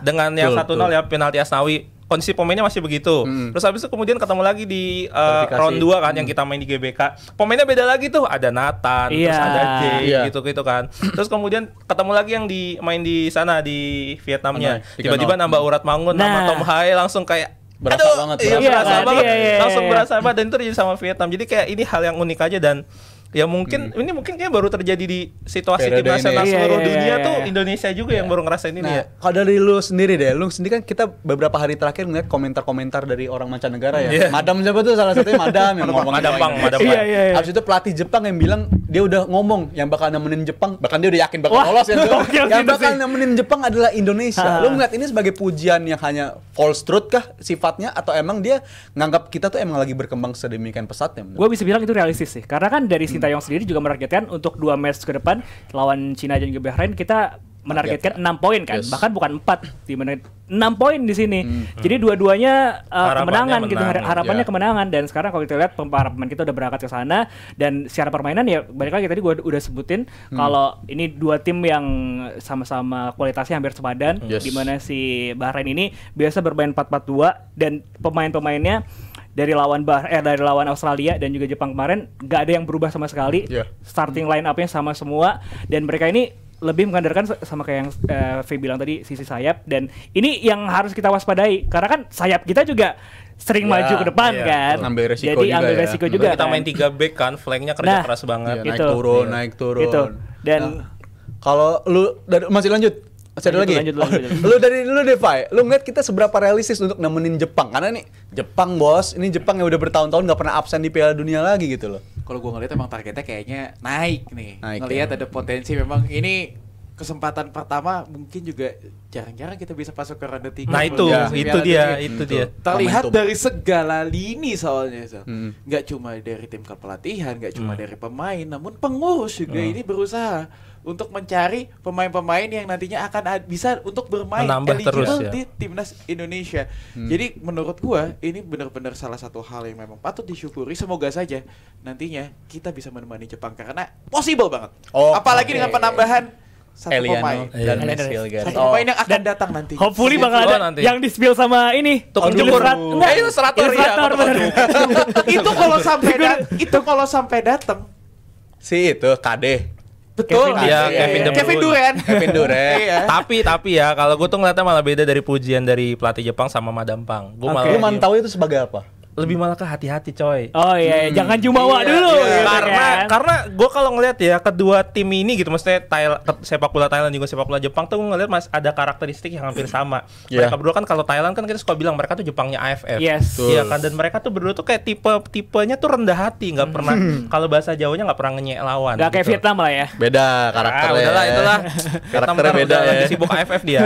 dengan yang 1-0 ya penalti Asnawi. Kondisi pemainnya masih begitu. Terus habis itu kemudian ketemu lagi di round 2 kan yang kita main di GBK. Pemainnya beda lagi tuh, ada Nathan, terus ada Jay gitu kan. Terus kemudian ketemu lagi yang main di sana di Vietnamnya. Tiba-tiba nambah Urat Mangun, nama Tom Hai, langsung kayak berasa banget. Langsung berasa banget, dan itu terjadi sama Vietnam. Jadi kayak ini hal yang unik aja, dan ya mungkin ini kayak baru terjadi di situasi tim nasional seluruh dunia tuh. Indonesia juga yang baru ngerasain ini ya. Kalau dari lu sendiri kan kita beberapa hari terakhir ngeliat komentar-komentar dari orang mancanegara ya. Madam siapa tuh, salah satunya Madam yang ngomong. Madam Pang. Habis itu pelatih Jepang yang bilang dia udah ngomong yang bakal nemenin Jepang, bahkan dia udah yakin bakal lolos ya. Yang bakal nemenin Jepang adalah Indonesia. Lu ngeliat ini sebagai pujian yang hanya false truth kah sifatnya, atau emang dia nganggap kita tuh emang lagi berkembang sedemikian pesatnya? Gue bisa bilang itu realistis sih, karena kan dari Sintayong sendiri juga menargetkan untuk 2 match ke depan lawan Cina dan juga Bahrain kita menargetkan 6 poin kan, bahkan bukan 4, di mana 6 poin di sini. Jadi dua-duanya kemenangan gitu, harapannya kemenangan. Dan sekarang kalau kita lihat para pemain kita udah berangkat ke sana, dan secara permainan ya balik lagi tadi gue udah sebutin kalau ini dua tim yang sama-sama kualitasnya hampir sepadan, di mana si Bahrain ini biasa bermain 4-4-2 dan pemain-pemainnya dari lawan Australia dan juga Jepang kemarin nggak ada yang berubah sama sekali. Starting line up-nya sama semua, dan mereka ini lebih mengandalkan sama kayak yang V bilang tadi, sisi sayap, dan ini yang harus kita waspadai karena kan sayap kita juga sering maju ke depan kan. Ambil resiko jadi ambil resiko juga. Kita main 3 back kan, flanknya kerja keras banget. Naik turun. Gitu. Dan kalau lu masih lanjut. Lanjut. Lu deh, Fai. Lu ngeliat kita seberapa realistis untuk nemenin Jepang? Karena nih Jepang, bos. Ini Jepang yang udah bertahun-tahun gak pernah absen di Piala Dunia lagi gitu loh. Kalau gue ngeliat emang targetnya kayaknya naik nih. Ngeliat ada potensi, memang ini kesempatan pertama, mungkin juga jarang-jarang kita bisa masuk ke ronde 3. Nah itu dia. Terlihat dari segala lini soalnya. Nggak cuma dari tim kepelatihan, nggak cuma dari pemain, namun pengurus juga ini berusaha untuk mencari pemain-pemain yang nantinya akan bisa untuk bermain eligible di timnas Indonesia. Jadi menurut gua ini benar-benar salah satu hal yang memang patut disyukuri. Semoga saja nantinya kita bisa menemani Jepang, karena possible banget. Apalagi dengan penambahan satu pemain dan Messi Hilgers. Satu pemain yang akan datang nanti. Hopefully bakal ada yang di-spill sama ini tukang cukur. Ilustrator. Itu kalau sampai datang si itu KD. Betul. Kevin Durant. Tapi ya kalau gue tuh ngeliatnya malah beda dari pujian dari pelatih Jepang sama Madam Pang. Gue malah tahu itu sebagai apa? Lebih malah ke hati-hati coy. Oh iya, jangan jumawa dulu. Karena gue kalau ngelihat ya kedua tim ini gitu, maksudnya sepak bola Thailand juga sepak bola Jepang tuh ngelihat mas ada karakteristik yang hampir sama. Mereka berdua kan, kalau Thailand kan kita suka bilang mereka tuh Jepangnya AFF. Iya kan, dan mereka tuh berdua tuh kayak tipenya tuh rendah hati, nggak pernah kalau bahasa Jawanya nggak pernah ngenyek lawan. Gak kayak Vietnam lah ya. Beda karakternya. Itulah. Karakternya beda ya. Lagi sibuk AFF dia.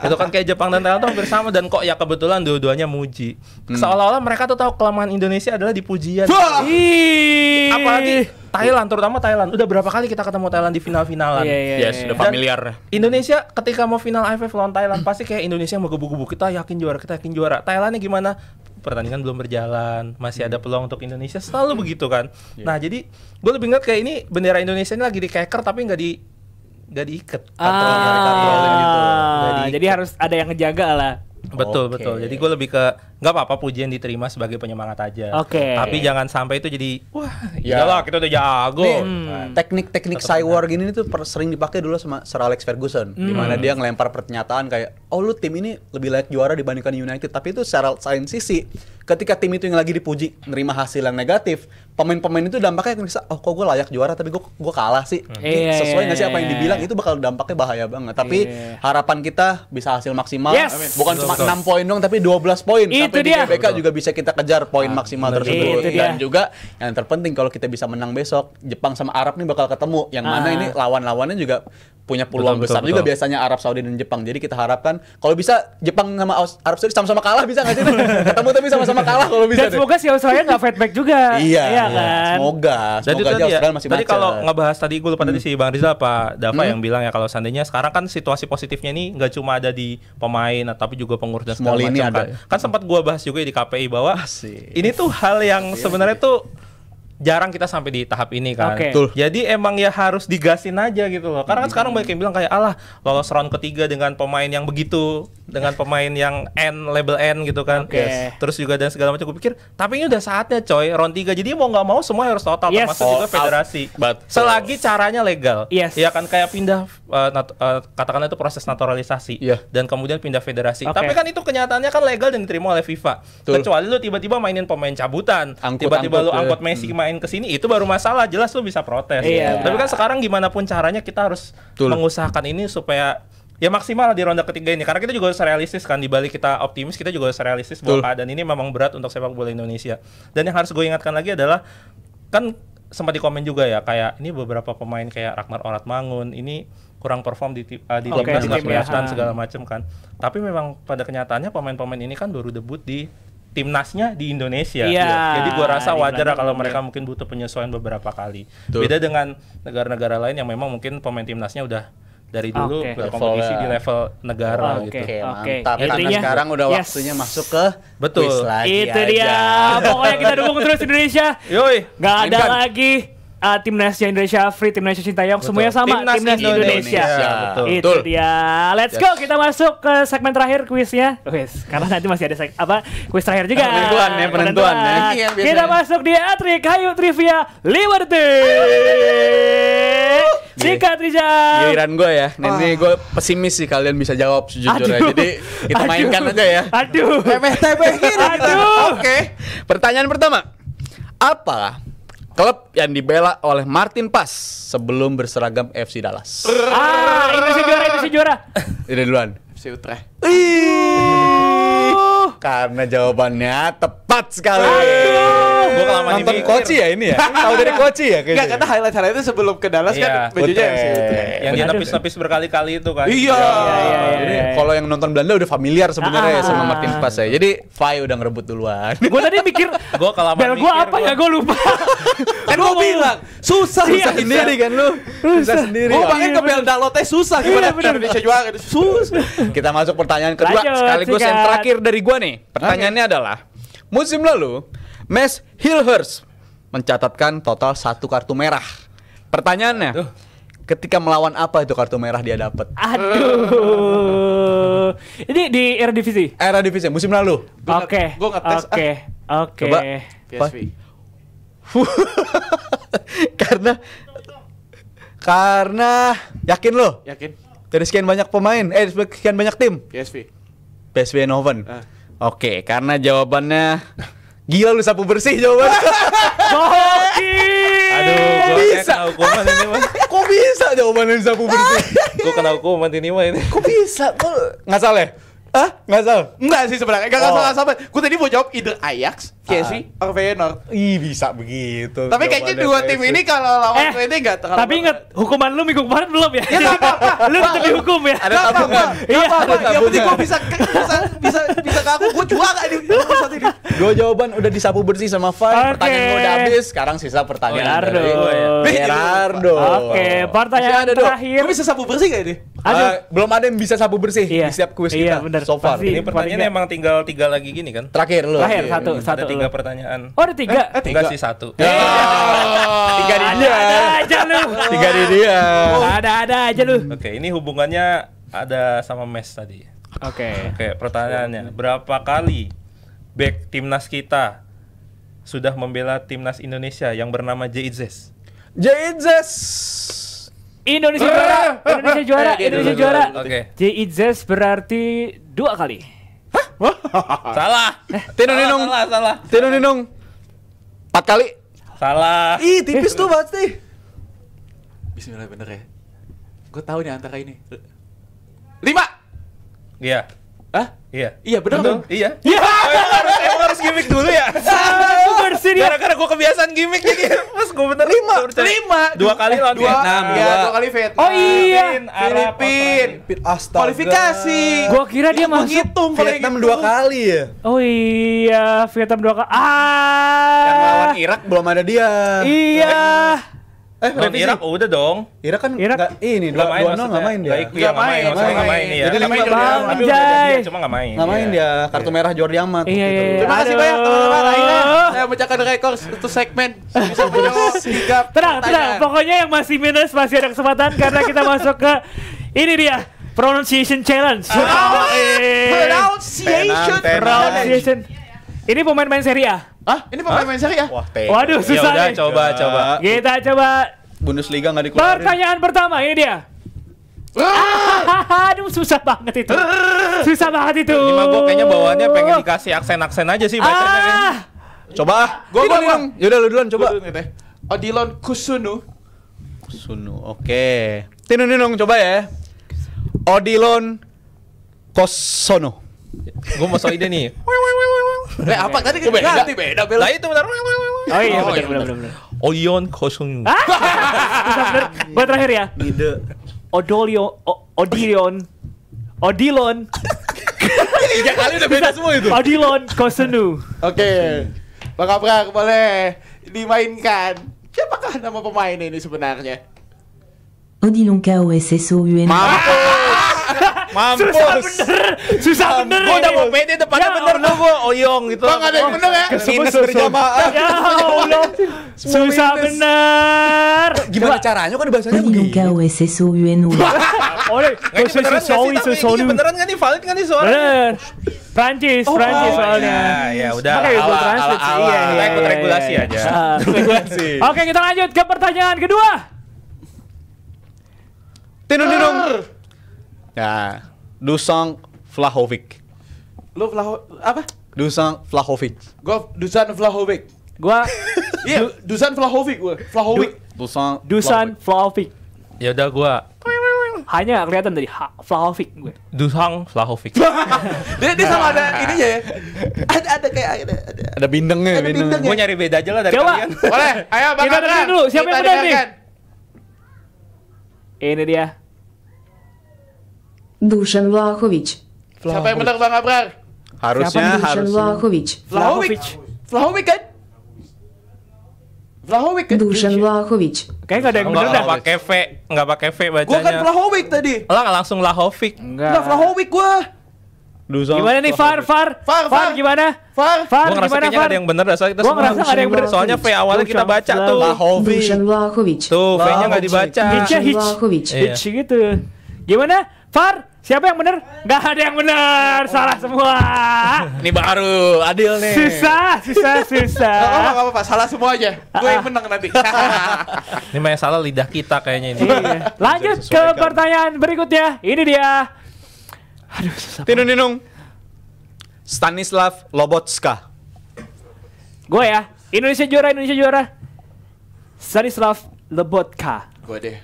Itu kan kayak Jepang dan Thailand tuh hampir sama, dan kok ya kebetulan dua-duanya muji. Seolah-olah mereka tuh tahu kelemahan Indonesia adalah di pujian. Apalagi Thailand, terutama Thailand. Udah berapa kali kita ketemu Thailand di final-finalan. Sudah familiar. Indonesia ketika mau final AFF lawan Thailand pasti kayak Indonesia mau gebu-gebu, kita yakin juara. Thailandnya gimana? Pertandingan belum berjalan, masih ada peluang untuk Indonesia, selalu begitu kan. Nah, jadi gue lebih ngeliat kayak ini bendera Indonesia ini lagi dikeker tapi nggak diikat. Jadi harus ada yang ngejaga lah. Betul. Jadi gue lebih ke nggak apa-apa pujian diterima sebagai penyemangat aja. Tapi jangan sampai itu jadi wah, iyalah kita udah jago. Teknik cywar gini tuh sering dipakai dulu sama Sir Alex Ferguson, di mana dia ngelempar pernyataan kayak, "Oh, lu tim ini lebih layak juara dibandingkan United." Tapi itu secara lain sisi, ketika tim itu yang lagi dipuji nerima hasil yang negatif, pemain-pemain itu dampaknya bisa, "Oh, kok gue layak juara tapi gue kalah sih." Sesuai nggak sih apa yang dibilang, itu bakal dampaknya bahaya banget. Tapi harapan kita bisa hasil maksimal, bukan cuma 6 poin dong tapi 12 poin. Sampai di GBK juga bisa kita kejar poin maksimal tersebut. Dan juga yang terpenting kalau kita bisa menang besok, Jepang sama Arab nih bakal ketemu. Yang mana ini lawan-lawannya juga punya peluang besar juga biasanya Arab Saudi dan Jepang. Jadi kita harapkan kalau bisa Jepang sama Arab Saudi sama-sama kalah, bisa nggak sih? Ketemu tapi sama-sama kalah kalau bisa. Dan semoga si Australia nggak fightback juga. Iya kan? Semoga aja Australia masih macet. Tadi kalau ngebahas tadi gue lupa tadi si Bang Rizal apa Dava yang bilang ya, kalau seandainya sekarang kan situasi positifnya ini nggak cuma ada di pemain tapi juga pengurus dan segala macam kan sempat gue bahas juga di KPI bahwa ini tuh hal yang sebenarnya tuh jarang kita sampai di tahap ini kan. Jadi emang ya harus digasin aja gitu loh. Karena kan sekarang banyak yang bilang kayak alah lolos round ketiga dengan pemain yang begitu, dengan pemain yang label N gitu kan. Terus juga dan segala macam. Gue pikir tapi ini udah saatnya coy, round 3. Jadi mau nggak mau semua harus total, termasuk juga federasi. Selagi caranya legal. Ya kan kayak pindah katakanlah itu proses naturalisasi dan kemudian pindah federasi. Tapi kan itu kenyataannya kan legal dan diterima oleh FIFA. Kecuali lu tiba-tiba mainin pemain cabutan, tiba-tiba lu angkut Messi main ke sini, itu baru masalah, jelas lu bisa protes. Tapi kan sekarang gimana pun caranya kita harus mengusahakan ini supaya ya maksimal di ronde ketiga ini, karena kita juga harus realistis kan, di balik kita optimis kita juga harus realistis bahwa keadaan ini memang berat untuk sepak bola Indonesia. Dan yang harus gue ingatkan lagi adalah kan sempat di komen juga ya kayak ini beberapa pemain kayak Ragnar Oratmangun ini kurang perform di timnas dan segala macam kan. Tapi memang pada kenyataannya pemain-pemain ini kan baru debut di timnasnya di Indonesia. Jadi gua rasa wajar kalau mereka mungkin butuh penyesuaian beberapa kali. Beda dengan negara-negara lain yang memang mungkin pemain timnasnya udah dari dulu berkompetisi di level negara gitu. Mantap. Karena sekarang udah waktunya masuk ke quiz lagi. Itu dia. Pokoknya kita dukung terus Indonesia. Nggak ada lagi timnasnya Indonesia Free, timnasnya Sintayong, semuanya sama, timnas Indonesia. Itu dia. Let's go, kita masuk ke segmen terakhir kuisnya. Karena nanti masih ada kuis terakhir juga. Penentuan. Kita masuk di Atrik Hayu Trivia Liberty. Sikat Rizal. Giliran gue ya. Ini gue pesimis sih kalian bisa jawab sejujurnya. Jadi kita mainkan aja ya. Oke. Pertanyaan pertama. Apa klub yang dibela oleh Martin Paes sebelum berseragam FC Dallas? Indonesia juara. Ini duluan. FC Utrecht. Karena jawabannya tepat sekali. Gue kelamaan nonton Koci ya ini ya? Tahu dari Koci ya? Enggak, karena highlight itu sebelum ke Dallas kan bajunya FC Utrecht. Yang dia nepis-nepis berkali-kali itu kan. Iya. Jadi kalau yang nonton Belanda udah familiar sebenarnya sama Martin Paes ya. Jadi Fai udah ngerebut duluan. Gue tadi mikir, bel gue apa ya? Gue lupa. Kan gue bilang susah sendiri kan lu. Susah sendiri. Gue pengen ke bel Dalotnya susah gimana Indonesia juara itu susah. Kita masuk pertanyaan kedua sekaligus yang terakhir dari gua nih. Pertanyaannya adalah musim lalu Mes Hilhers mencatatkan total 1 kartu merah. Pertanyaannya, ketika melawan apa itu kartu merah dia dapat? Ini di Eredivisie. Eredivisie musim lalu. Oke. Coba. PSV. Karena yakin lo? Yakin. Dari sekian banyak pemain, sekian banyak tim. PSV Eindhoven. Oke, karena jawabannya gila lu sapu bersih jawabannya. Aduh, gue kena hukuman ini mah. Kok bisa jawabannya sapu bersih? Gue kena hukuman ini mah ini. Kok bisa? Nggak salah ya? Nggak salah? Enggak sih sebenarnya, nggak salah. Gue tadi mau jawab either Ajax, PSV, atau Feyenoord. Bisa begitu. Tapi kayaknya dua tim ini kalau lawan ini nggak terlalu. Tapi inget, hukuman lu minggu kemarin belum ya? Ya nggak apa-apa. Lu tetap dihukum ya? Ada tabungan. Yang penting gue bisa ngaku gue juara ini. Dua jawaban udah disapu bersih sama Fai. Pertanyaan gue udah habis. Sekarang sisa pertanyaan Gerardo. Oke, pertanyaan terakhir. Gue bisa sapu bersih gak ini? Belum ada yang bisa sapu bersih di setiap kuis kita. So far. Ini pertanyaannya emang tinggal 3 lagi gini kan? Terakhir lu. Terakhir satu. Ada 3 pertanyaan. Oh, ada 3? Enggak sih 1. 3 di dia. Ada aja lu. 3 di dia. Ada aja lu. Oke, ini hubungannya ada sama Mes tadi. Oke, pertanyaannya, berapa kali back timnas kita sudah membela timnas Indonesia yang bernama JIZES? Indonesia juara. Oke. JIZES berarti 2 kali. Salah. Salah. Tino Ninong 4 kali. Salah. Ih, tipis tuh pasti. Bismillah, bener ya. Gue tahu nih antara ini. 5. Iya. Hah? Iya. Iya, bener dong. Iya. Emang harus gimmick dulu ya? Gara-gara gue kebiasaan gimmick jadi pas gue bener 5. 2 kali lawan Vietnam. Iya, 2 kali Vietnam. Oh iya. Filipin. Astaga. Kualifikasi. Gua kira dia masuk. Hitung Vietnam 2 kali ya. Oh iya, Vietnam 2 kali. Yang lawan Irak belum ada dia. Iya. Lawan Irak udah dong. Irak kan Irak. nggak ini Nggak main 2-0 maksudnya. nggak main dia. Nggak main. Maksudnya nggak main ya. Jadi 5 Tapi Bang udah Jai. dia, cuma nggak main. Nggak main dia. Kartu merah Jordi Amat. Iya. Terima kasih Aduh. banyak teman-teman. Akhirnya saya memecahkan rekor untuk segmen. Bisa menjawab 3 Tenang. pertanyaan. Pokoknya yang masih minus masih ada kesempatan karena kita masuk ke ini dia pronunciation challenge. Pronunciation. Ini pemain-pemain Serie A. Hah? Ini pemain Serie A? Wah, Waduh, Ya susah udah nih. coba. Kita coba Bundesliga nggak dikeluarin. pertanyaan pertama. Ini dia. Aduh, susah banget itu. Ini mah gue kayaknya bawaannya pengen dikasih aksen-aksen aja sih bacanya kayaknya. Coba. Gua Ninong. Yaudah lu duluan coba. Odilon Kusunu. Oke. Tino Ninong coba ya. Odilon Kosono. Gue mau so ide nih. Apa tadi kan ganti beda Lah itu benar. Oh iya, benar. Oyon kosong. Susah bener. Buat terakhir ya. Ide. Odilon. 3 kali udah beda semua itu. Odilon Kosunu. Oke. Bang Abrar boleh dimainkan. Siapakah nama pemain ini sebenarnya? Odilon KOSSOUN. Mampus. Susah bener. Gue udah mau pede depannya Ya bener Allah. gue Oyong gitu. Bang ada yang bener ya? Ines berjamaah. Ya Allah. Susah bener. Gimana caranya kan bahasanya Odilon begini? KOSSOUN. Oleh. Nggak, ini beneran nggak sih? Tapi ini beneran nggak nih? Valid nggak nih suaranya? Bener. Prancis soalnya. Ya udah. Makanya gue translate sih. Iya. Kita ikut regulasi aja. Regulasi. Oke, kita lanjut ke pertanyaan kedua. Tino Ninong. Ya. Dusan Vlahovic. Lu apa? Dusan Vlahovic. Gua Dusan Vlahovic. Gua Iya, Dusan Vlahovic gua. Vlahovic. Dusan Vlahovic. Ya udah gue Hanya kelihatan dari Vlahovic gue. Dusan Vlahovic. Dia sama ada ininya ya. Ada kayak Ada bindengnya, Ada bindengnya. Gue nyari beda aja lah dari Coba. kalian. Boleh, ayo Bang Kita Abrar. dengerin dulu, siapa yang Kita benar nih? dengarkan. Ini dia. Dusan Vlahovic. Siapa yang benar Bang Abrar? Harusnya Dusan Vlahovic. Vlahovic. Vlahovic kan? Vlahovic kan? Dusan Vlahovic. Kayaknya gak ada yang bener dah. Nggak pakai V, nggak pakai V Gua kan bacanya. Vlahovic tadi. Lah nggak langsung Vlahovic. Nah, Vlahovic gua. Dusan. Gimana nih Far gimana? Far. Far Gue ngerasa gimana kayaknya Far? ada yang bener dah. Soalnya kita Gua semua ngerasa ada yang bener. soalnya V awalnya kita baca tuh. Vlahovic. Dusan Vlahovic. Tuh V-nya nggak dibaca. Hitch-nya Dusan hitch. Vlahovic. Iya. Hitch gitu. Gimana? Far? Siapa yang bener? Gak ada yang bener. Salah semua. Ini baru adil nih. Susah. Enggak apa-apa, salah semua aja. Gue yang menang nanti. Ini mah yang salah lidah kita kayaknya ini. Iya. Lanjut ke pertanyaan berikutnya. Ini dia. Aduh, susah. Tino Ninong. Stanislav Lobotska. Gue ya. Indonesia juara. Stanislav Lobotka. Gue deh.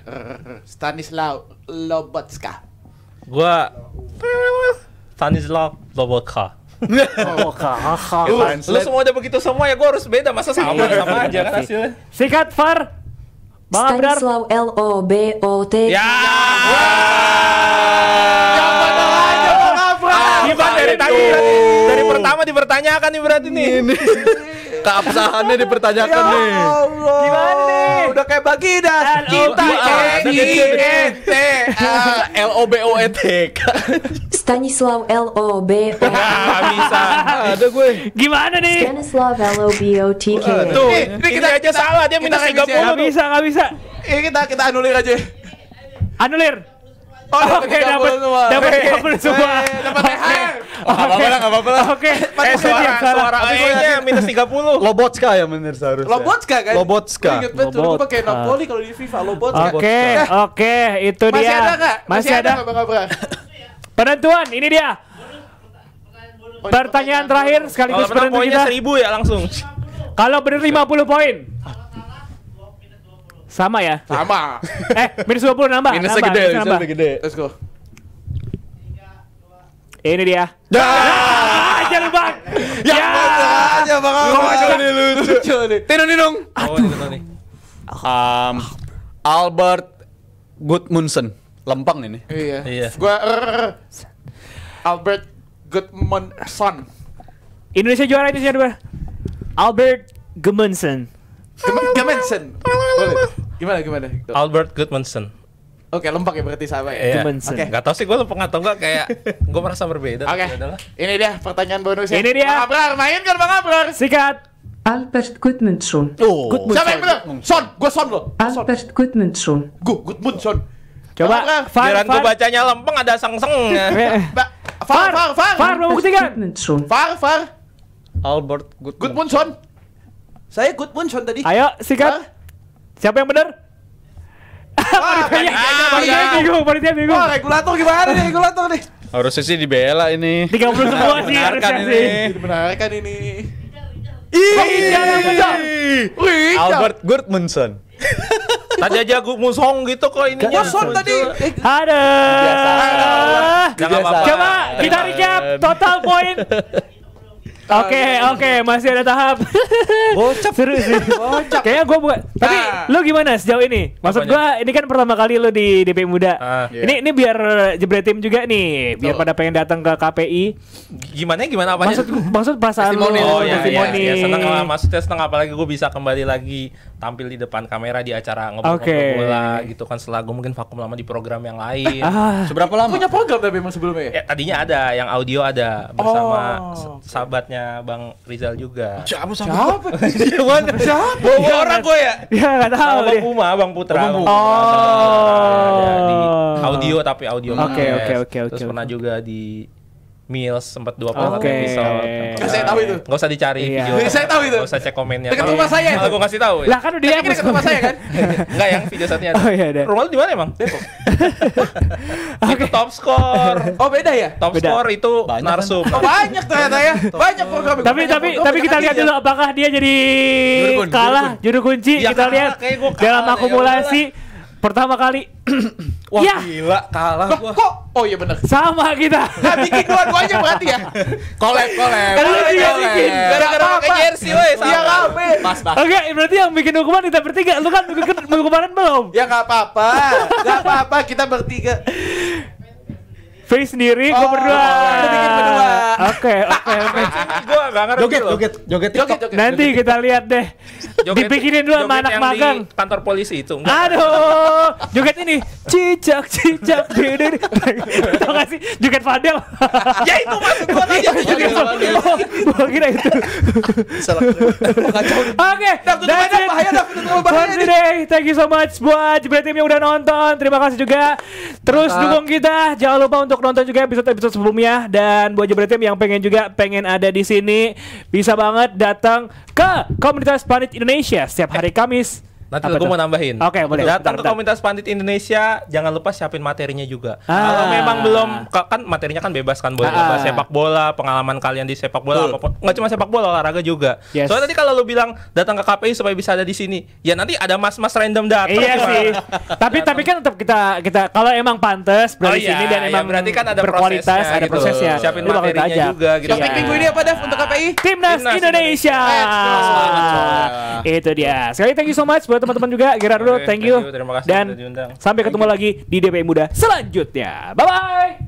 Stanislav Lobotska. Gua Stanislav Lobotka. Lu semua udah begitu semua ya, gua harus beda, masa sama aja kan hasilnya. Sikat Far. Bang Abrar. Stanislav Lobot. Ya. Yang benar aja Bang Abrar. Gimana dari tadi? Dari pertama dipertanyakan nih berarti nih. Keabsahannya dipertanyakan Ya nih. Allah. Gimana nih? Udah kayak Bagidas. Kita LOBOET. Stanislav Lobot. Nggak bisa. Ada gue. Gimana nih? Stanislav Lobotk. Tuh, Ini ini aja salah dia minus kita revisi ya. 30. Gak bisa. Ini kita anulir aja. Anulir. Oke, dapat 30 semua. Dapat THR. Enggak apa-apa lah. Oke. Suara AE-nya minus 30. Lobotska ya bener seharusnya. Lobotska kan? Lobotska. Ingat betul, gue pakai Napoli kalau di FIFA, Lobotska. Oke, itu dia. Masih ada nggak? Masih ada. nggak, Bang Abrar? Penentuan, ini dia. Pertanyaan terakhir sekaligus Kalau menang penentu poinnya kita. 1000 ya langsung. Kalau benar 50 poin. Sama ya? Sama. Minus 20 nambah. Minusnya nambah, gede, minus nambah. minusnya gede. Let's go. Ini dia. Jangan bang. Ya. Aja Bang lucu nih. Tinung. Oh, itu nih. Albert Gudmundsson. Lempang ini. Iya. Gua Albert Gudmundsson. Indonesia juara itu siapa? Albert Gudmundsson. Gudmundsson. Boleh. Gimana? Albert Gudmundsson. Oke, lempang ya berarti sama ya. Iya. Gudmundsson. Oke. Gak tau sih gue lempeng atau enggak, kayak gue merasa berbeda. Oke. tapi adalah. Ini dia pertanyaan bonusnya. Ini dia. Bang Abrar, main kan Bang Abrar? Sikat. Albert Gudmundsson. Siapa yang benar? Son, gua Son loh. Albert Gudmundsson. Gudmundsson. Coba. Giliran gue bacanya lempeng ada sang-sengnya. Far membuktikan. Gudmundsson. Far. Albert Gudmundsson. Saya Gudmundsson tadi. Ayo, sikat. Siapa yang benar? Panitia bingung. Wah, regulator gimana nih, regulator nih? Harusnya sih dibela ini. 30 semua sih harusnya sih. Dibenarkan ini. Wih, Albert Gudmundsson. Tadi aja gue musong gitu kok ininya. Son tadi. ada. Jangan apa-apa. Coba kita recap total poin. Oke, masih ada tahap. Bocap. Seru sih. Kayaknya gue bukan. Tapi lu gimana sejauh ini? Maksud gue ini kan pertama kali lu di DP Muda. Ini biar jebret tim juga nih, biar pada pengen datang ke KPI. Gimana apanya? Maksud perasaan lu. Testimoni. Oh iya, testimoni. iya, senang lah, maksudnya senang apalagi gue bisa kembali lagi tampil di depan kamera di acara ngobrol-ngobrol bola gitu kan, setelah gue mungkin vakum lama di program yang lain. Seberapa lama? Punya program tapi emang sebelumnya ya? Ya, tadinya ada yang audio ada bersama sahabatnya Bang Rizal juga. Siapa? Gimana? Bawa orang gue ya? Ya nggak tahu Sama Bang deh. Puma, Bang Putra. Oh. Ada di audio tapi audio. Oke. Terus pernah juga di Mills sempat 24 Oke. episode. Saya tahu itu. Nggak usah dicari Iya. video. Saya tahu itu. Nggak usah cek komennya. Dekat rumah saya. Malah gue ngasih tahu. Lah kan udah Ini dekat rumah saya kan? Enggak, yang video satunya ada. Oh iya ada. Rumah lu di mana emang? Depok. Itu top score. Oh beda ya? Top Beda. score itu Banyak narsum. Oh, banyak ternyata ya. Banyak program. Tapi kita lihat dulu apakah dia jadi kalah juru kunci. Ya, Kita kalah, lihat kayak gua kalah dalam deh, akumulasi pertama kali. Wah, Ya. gila kalah gua. Kok? Oh iya benar. Sama kita. Nah, bikin dua-duanya berarti ya. Collab. Kan lu juga bikin. Gara-gara pakai jersey weh Iya sama. rame. Oke, berarti yang bikin hukuman kita bertiga. Lu kan bikin hukuman belum? Ya nggak apa-apa. Nggak apa-apa, kita bertiga. Faye sendiri, gue berdua. Kita bikin berdua. Oke. Gua enggak ngerti loh. Joget. Nanti kita lihat deh. Dibikinin dulu sama joget anak yang magang. di kantor polisi itu. Enggak. Aduh, joget ini cicak, dede. Tahu gak sih joget Fadel? Ya itu maksud gua tadi. Joget Fadel. Oh, gua kira itu. Oke, that's it. For today, thank you so much buat Jebret Tim yang udah nonton. Terima kasih juga. Terus dukung kita. Jangan lupa untuk nonton juga episode-episode sebelumnya. Dan buat Jebret Tim yang pengen ada di sini, bisa banget datang ke komunitas Planet Indonesia setiap hari Kamis. Nanti Apa gue tuh? mau nambahin. Oke, boleh. Datang Bentar. ke komunitas Pandit Indonesia, jangan lupa siapin materinya juga. Kalau memang belum, kan materinya kan bebas kan, boleh bahas sepak bola, pengalaman kalian di sepak bola, apapun. Nggak cuma sepak bola, olahraga juga. Yes. Soalnya tadi kalau lu bilang datang ke KPI supaya bisa ada di sini, ya nanti ada mas-mas random datang. Iya sih. Tapi kan tetap kita kalau emang pantas berada di sini dan emang berarti kan ada berkualitas, prosesnya ada gitu. prosesnya. Siapin Itu bakal kita materinya ajak. juga gitu. Topik minggu ini apa Dev untuk KPI? Timnas Timnas Indonesia. Itu dia. Sekali thank you so much buat teman-teman juga. Gerardo, Oke, thank you. terima kasih Dan sudah diundang. sampai ketemu lagi di DPI Muda selanjutnya. Bye bye.